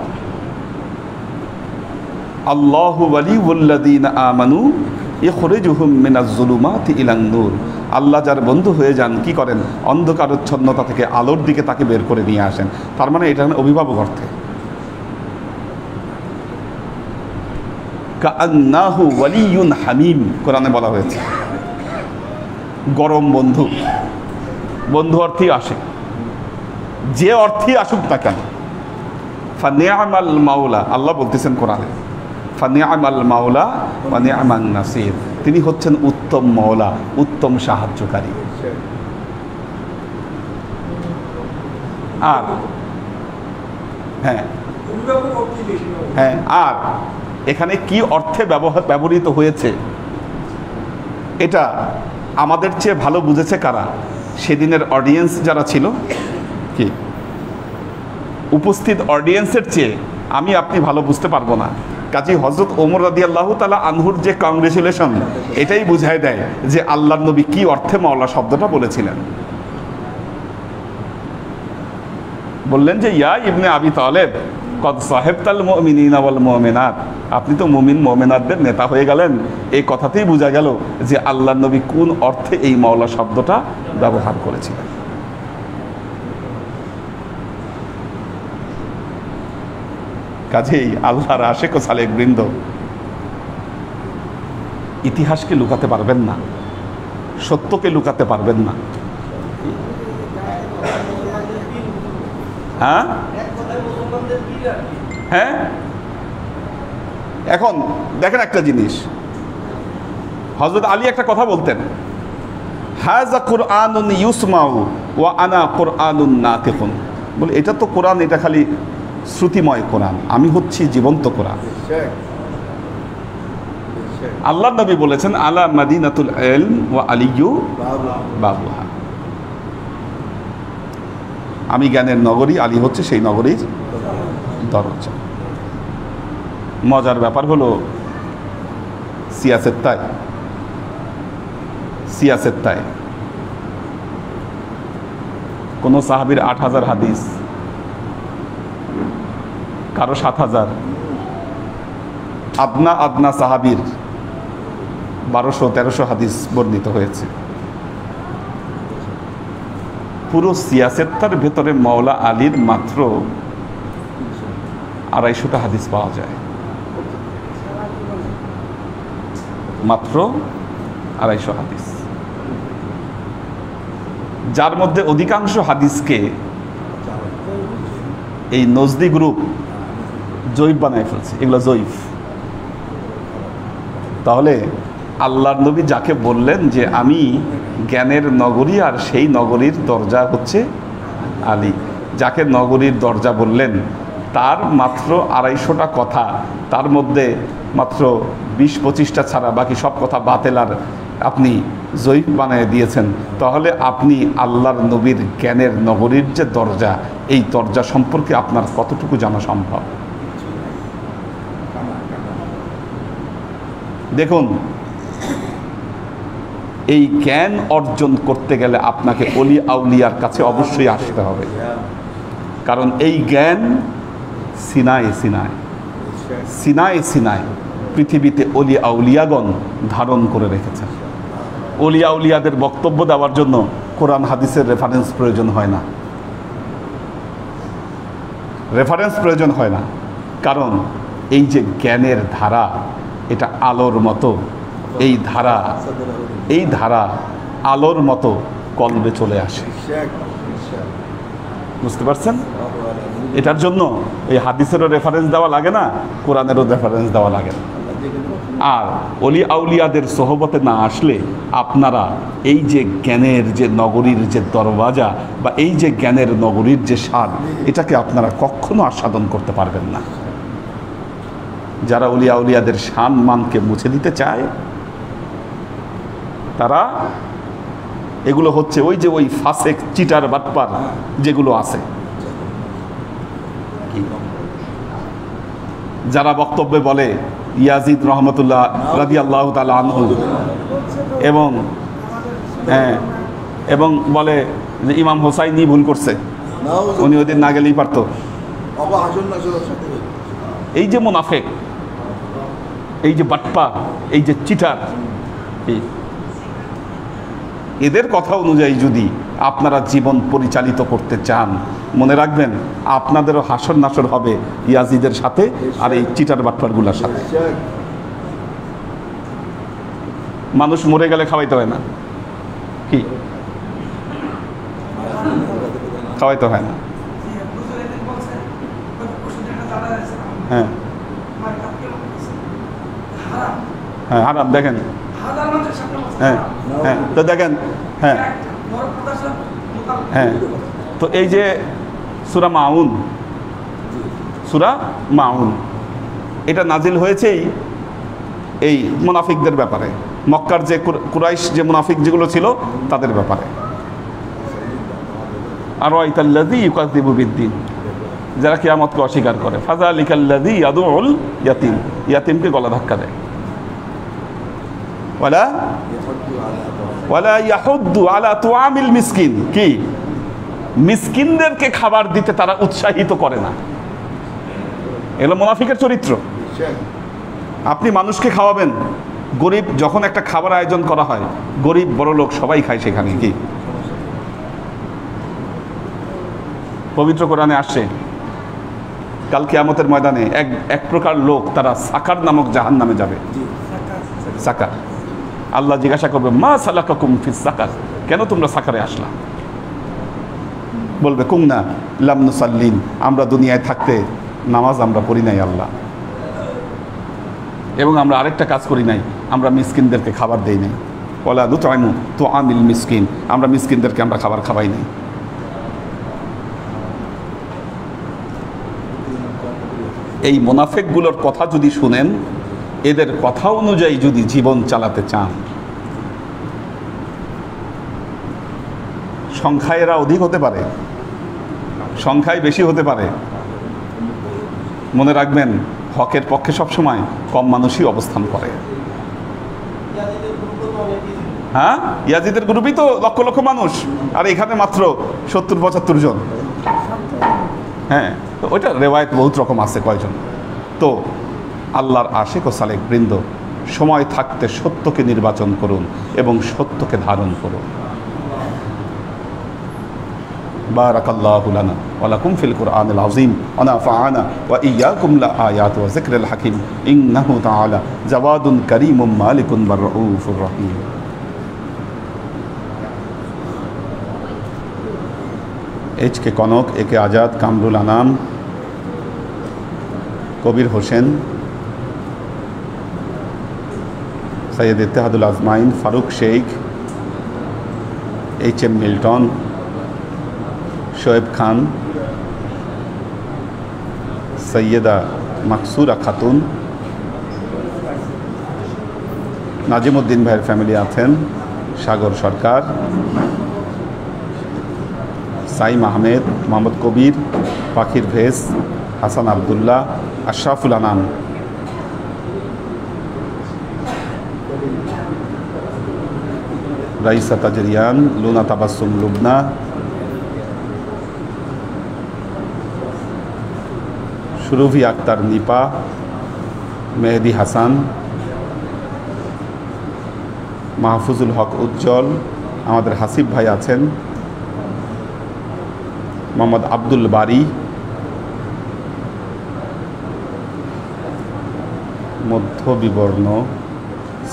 আল্লাহু ওয়ালিউল্লাযীনা আমানু ইখরিজুহুম মিনাজ যুলুমাতি ইলান নূর। আল্লাহ যার বন্ধু হয়ে যান কি করেন? অন্ধকারচ্ছন্নতা থেকে আলোর দিকে তাকে বের করে নিয়ে আসেন। তার মানে এটা অভিভাবক অর্থে। কাআন্নাহু ওয়ালিয়ুন হামিম কোরআনে বলা হয়েছে। গরম বন্ধু, বন্ধু অর্থেই আসে, যে অর্থেই আসুক না কেন। ফানিআমাল মাওলা, আল্লাহ বলতেছেন কোরআনে, ফানিআমাল মাওলা ওয়া নিআমান নাসির। তিনি হচ্ছেন উত্তম মাওলা, উত্তম সাহায্যকারী। আর হ্যাঁ হ্যাঁ, আর এখানে কি অর্থে ব্যবহৃত হয়েছে এটা আমাদের চেয়ে ভালো বুঝেছে কারা? সেদিনের অডিয়েন্স যারা ছিল। কি উপস্থিত অডিয়েন্সের চেয়ে আমি আপনি ভালো বুঝতে পারবো না। কাজী হযরত ওমর রাদিয়াল্লাহু তাআলা আনহুর যে কংগ্রেচুলেশন, এটাই বুঝায় দেয় যে আল্লাহর নবী কি অর্থে মাওলা শব্দটা বলেছিলেন। বললেন যে ইয়া ইবনে আবি তালেব কদ সাহেবতাল মুমিনিনা ওয়াল মুমিনাত, আপনি তো মুমিন মুমিনাতদের নেতা হয়ে গেলেন। এই কথাতেই বোঝা গেল যে আল্লাহর নবী কোন অর্থে এই মাওলা শব্দটা ব্যবহার করেছিলেন। কাজেই আল্লাহর আশেক ও সালেক বৃন্দ, ইতিহাসকে লুকাতে পারবেন না, সত্যকে লুকাতে পারবেন না। হ্যাঁ হ্যাঁ, এখন দেখেন একটা জিনিস, হযরত আলী একটা কথা বলতেন, হাযা কুরআনুন ইউসমাউ ওয়া আনা কুরআনুন নাতিকুন, বলে এটা তো কোরআন, এটা খালি শ্রুতিময় কোরআন, আমি হচ্ছি জীবন্ত কোরআন। আল্লাহ নবী বলেছেন আলা মাদিনাতুল ইলম ওয়া আলিয়্যু বাবুহা, আমি জ্ঞানের নগরী, আলী হচ্ছে সেই নগরীর দরজা। মজার ব্যাপার হলো সিয়াসেত্তায় কোনো সাহাবীর ৮,০০০ হাদিস, কারো ৭,০০০, আদনা সাহাবীর ১২০০-১৩০০ হাদিস বর্ণিত হয়েছে। পুরো সিয়াসেত্তার ভেতরে মাওলা আলীর মাত্র ২৫০টা হাদিস পাওয়া যায়, মাত্র ২৫০ হাদিস, যার মধ্যে অধিকাংশ হাদিসকে এই নজদি গ্রুপ জয়ীফ বানায় ফেলছে, এগুলো জয়ীফ। তাহলে আল্লাহর নবী যাকে বললেন যে আমি জ্ঞানের নগরী আর সেই নগরীর দরজা হচ্ছে আলী, যাকে নগরীর দরজা বললেন তার মাত্র ২৫০টা কথা, তার মধ্যে মাত্র ২০-২৫টা ছাড়া বাকি সব কথা বাতেল আর আপনি জয়ীফ বানিয়ে দিয়েছেন। তাহলে আপনি আল্লাহর নবীর জ্ঞানের নগরীর যে দরজা, এই দরজা সম্পর্কে আপনার কতটুকু জানা সম্ভব? দেখুন, এই জ্ঞান অর্জন করতে গেলে আপনাকে অলি আউলিয়ার কাছে অবশ্যই আসতে হবে, কারণ এই জ্ঞান সিনায় পৃথিবীতে অলি আউলিয়াগণ ধারণ করে রেখেছেন। অলি আউলিয়াদের বক্তব্য দেওয়ার জন্য কোরআন হাদিসের রেফারেন্স প্রয়োজন হয় না, কারণ এই যে জ্ঞানের ধারা, এটা আলোর মতো, এই ধারা আলোর মতো কলবে চলে আসে, বুঝতে পারছেন? এটার জন্য এই হাদিসেরও রেফারেন্স দেওয়া লাগে না, কোরআনেরও রেফারেন্স দেওয়া লাগে না। আর অলি আউলিয়াদের সোহবতে না আসলে আপনারা এই যে জ্ঞানের যে নগরীর যে দরওয়াজা বা এই যে জ্ঞানের নগরীর যে স্বাদ, এটাকে আপনারা কখনো আস্বাদন করতে পারবেন না। যারা অলি আউলিয়াদের শান মানকে মুছে দিতে চায়, তারা এগুলো হচ্ছে ওই ফাসেক চিটার বাটপার যেগুলো আছে, যারা বক্তব্যে বলে ইয়াজিদ রহমতুল্লাহ রাদিয়াল্লাহু তাআলা আনহু, এবং বলে যে ইমাম হোসাইনি ভুল করছে, উনি ওই দিন না গেলেই পারতো। এই যে মুনাফিক, এই যে বাটপা, এই যে চিটার, এদের কথা অনুযায়ী যদি আপনারা জীবন পরিচালিত করতে চান, মনে রাখবেন আপনাদেরও হাসর নাসর হবে ইয়াজিদের সাথে আর এই চিটার বাটপারগুলোর সাথে। মানুষ মরে গেলে খাওয়াইতে হয় না, কি খাওয়াইতে হয় না? হ্যাঁ হ্যাঁ, হারাম, দেখেন। হ্যাঁ হ্যাঁ, তো দেখেন, হ্যাঁ হ্যাঁ, তো এই যে সূরা মাউন এটা নাজিল হয়েছেই এই মুনাফিকদের ব্যাপারে, মক্কার যে কুরাইশ যে মুনাফিক যেগুলো ছিল তাদের ব্যাপারে। আরাইতাল্লাযী ইউকাযযিবু বিদ্দীন, যারা কিয়ামতকে অস্বীকার করে। ফাযালিকাল্লাযী ইয়াদউল ইয়াতীম, ইয়াতীমকে গলা ধাক্কা দেয়। ওয়ালা ইয়াহুদ্দু আলা তুআমিল মিসকিন, কি মিসকিনদেরকে খাবার দিতে তারা উৎসাহিত করে না। এগুলো মুনাফিকের চরিত্র। আপনি মানুষকে খাওয়াবেন, গরিব যখন একটা খাবার আয়োজন করা হয়, গরিব বড় লোক সবাই খায় সেখানে, কি পবিত্র কোরআনে আসছে কাল কিয়ামতের ময়দানে এক প্রকার লোক, তারা সাকার নামক জাহান্নামে যাবে। সাকার, আল্লাহ জিজ্ঞাসা করবে মা সালাকাকুম ফিস সাকার, কেন তোমরা সাকারে আসলা? বলবে কুমনা লাম নুসাল্লিন, আমরা দুনিয়ায় থাকতে নামাজ আমরা পড়ি নাই আল্লাহ, এবং আমরা আরেকটা কাজ করি নাই, আমরা মিসকিনদেরকে খাবার দেই নাই। ওয়ালা নুতআইমু তুআমিল মিসকিন, আমরা মিসকিনদেরকে আমরা খাবার খাওয়াই নাই। এই মুনাফিকগুলোর কথা যদি শুনেন, এদের কথা অনুযায়ী যদি জীবন চালাতে চান, সংখ্যায় এরা অধিক হতে পারে, সংখ্যায় বেশি হতে পারে। মনে রাখবেন, হকের পক্ষে সবসময় কম মানুষই অবস্থান করে। হ্যাঁ, ইয়াজিদের গ্রুপই তো লক্ষ লক্ষ মানুষ, আর এখানে মাত্র 70-75 জন। হ্যাঁ, তো ওইটা রেওয়ায়ত বহুত রকম আছে কয়জন। তো আল্লাহর আশিক ও সালেক বৃন্দ, সময় থাকতে সত্যকে নির্বাচন করুন এবং সত্যকে ধারণ করুন। বারাকাল্লাহু লানা ওয়া লাকুম ফিল কুরআনিল আযীম ওয়া নাফা'ানা ওয়া ইয়্যাকুম লাআয়াতি ওয়া যিকরিল হাকীম ইন্নাহু তাআলা জাওয়াদুন কারীমুম মালিকুন রাউফুর রহিম। এইচ.কে কনক, এ.কে আজাদ, কামরুল আনাম, কবির হোসেন, সৈয়দ ইত্তেহাদুল আজমাইন, ফারুক শেখ, এইচ.এম মিল্টন, শোয়েব খান, সৈয়দা মাকসুরা খাতুন, নাজিমউদ্দিন ভাইয়ের ফ্যামিলি আছেন, সাগর সরকার, সাইম আহমেদ, মোহাম্মদ কবির, পাখির ভেস, হাসান আবদুল্লাহ, আশরাফুল আনাম, রাইসা তাজরিয়ান, লুনা তাবাসসুম লুবনা, সুরভি আক্তার নিপা, মেহেদি হাসান, মাহফুজুল হক উজ্জ্বল, আমাদের হাসিব ভাই আছেন, মোহাম্মদ আব্দুল বারি, মধ্যবিবর্ণ,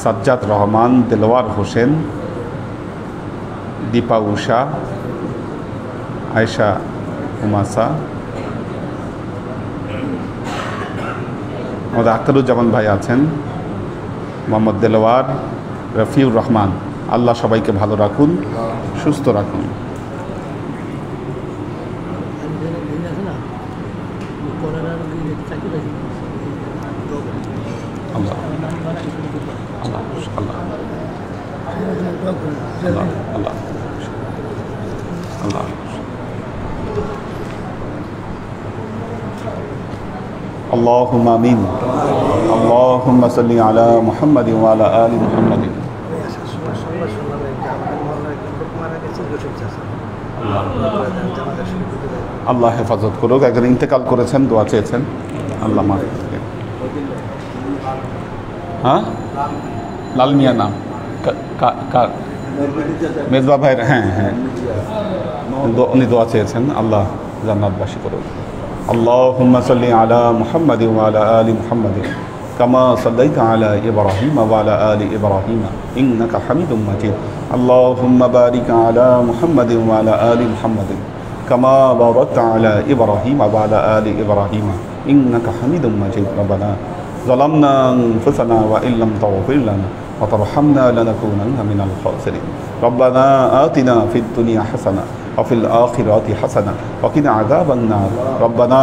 সাজ্জাদ রহমান, দেলোয়ার হোসেন, দীপা উষা, আয়েশা উমাসা, আমাদের আখতারুজ্জামান ভাই আছেন, মোহাম্মদ দেলোয়ার, রফিউর রহমান। আল্লাহ সবাইকে ভালো রাখুন, সুস্থ রাখুন। আল্লাহ আল্লাহ আল্লাহ আল্লাহ আল্লাহ। اللهم آمين. اللهم صل على محمد وعلى آل محمد. আল্লাহ হেফাজত করুক। একজন ইন্তেকাল করেছেন, দোয়া চেয়েছেন, আল্লাহ মাফ করুন। হ্যাঁ, লাল মিয়া নাম কার? মেজবা ভাইয়ের। হ্যাঁ হ্যাঁ, উনি দোয়া চেয়েছেন, আল্লাহ জান্নাতবাসী করুন। اللهم صل على محمد وعلى آل محمد كما صليت على إبراهيم وعلى آل إبراهيم إنك حميد مجيد. اللهم بارك على محمد وعلى آل محمد كما باركت على إبراهيم وعلى آل إبراهيم إنك حميد مجيد. ربنا ظلمنا أنفسنا وإن لم تغفر لنا وترحمنا لنكونن من الخاسرين. ربنا آتنا في الدنيا حسنة وفي الآخرة حسنة وقنا عذاب النار. ربنا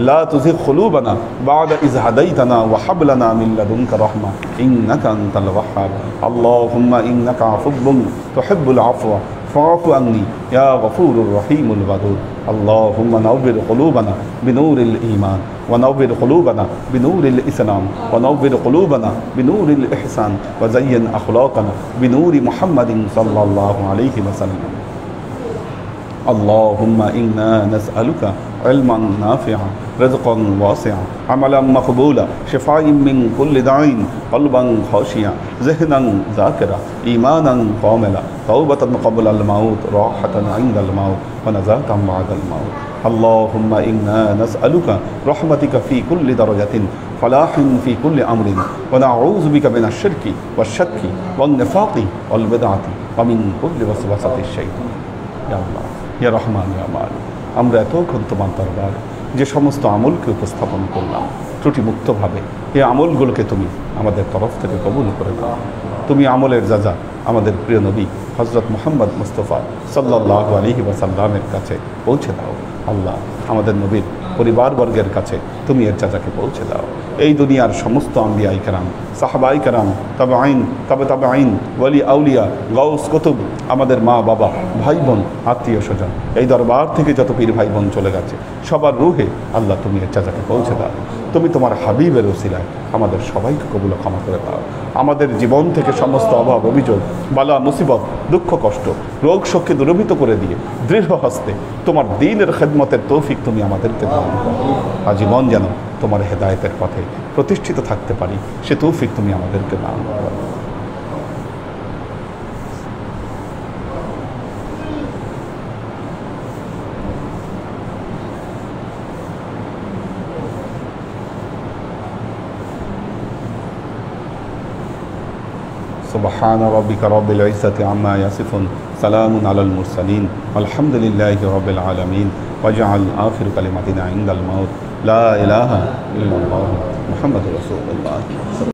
لا تزغ قلوبنا بعد إذ هديتنا وهب لنا من لدنك رحمة إنك أنت الوهاب. اللهم إنك عفو تحب العفو فاعف عني يا غفور الرحيم الودود. اللهم نور قلوبنا بنور الإيمان ونور قلوبنا بنور الإسلام ونور قلوبنا بنور الإحسان وزين أخلاقنا بنور محمد صلى الله عليه وسلم. اللهم إنا نسألك علما نافعا رزقا واسعا عملا مقبولا شفاء من كل داء قلبا خاشعا ذهنا ذاكرا إيمانا كاملا توبة قبل الموت راحة عند الموت ونجاة بعد الموت. اللهم إنا نسألك رحمتك في كل درجة فلاح في كل أمر ونعوذ بك من الشرك والشك والنفاق والبدعة ومن كل وسوسة الشيطان. يا الله يا رحمن يا مالك, আমরা এতক্ষণ তোমার দরবারে যে সমস্ত আমলকে উপস্থাপন করলাম ত্রুটিমুক্তভাবে, এই আমলগুলোকে তুমি আমাদের তরফ থেকে কবুল করে দাও। তুমি আমলের যা আমাদের প্রিয় নবী হজরত মুহাম্মদ মুস্তফা সাল্লাল্লাহু আলাইহি ওয়াসাল্লামের কাছে পৌঁছে দাও। আল্লাহ, আমাদের নবীর পরিবারবর্গের কাছে তুমি এর চাচাকে পৌঁছে দাও। এই দুনিয়ার সমস্ত আম্বিয়াই কেরাম, সাহাবাই কেরাম, তবে আইন তবে আইন, ওয়ালি আউলিয়া, গাউস কুতুব, আমাদের মা বাবা, ভাই বোন, আত্মীয় স্বজন, এই দরবার থেকে যত পীর ভাই বোন চলে গেছে সবার রুহে আল্লাহ তুমি এর চাচাকে পৌঁছে দাও। তুমি তোমার হাবিবের ওসিলায় আমাদের সবাইকে কবুল ক্ষমা করে দাও। আমাদের জীবন থেকে সমস্ত অভাব অভিযোগ, বালা মুসিবত, দুঃখ কষ্ট, রোগ শোককে দূরীভূত করে দিয়ে দৃঢ় হস্তে তোমার দ্বীনের খেদমতের তৌফিক তুমি আমাদেরকে দান করো। আজীবন যেন তোমার হেদায়েতের পথে প্রতিষ্ঠিত থাকতে পারি, সে তৌফিক তুমি আমাদেরকে দান করো। سبحان ربك رب العزة عما يصفون سلام على المرسلين والحمد لله رب العالمين واجعل آخر كلمتنا عند الموت لا إله إلا الله محمد رسول الله.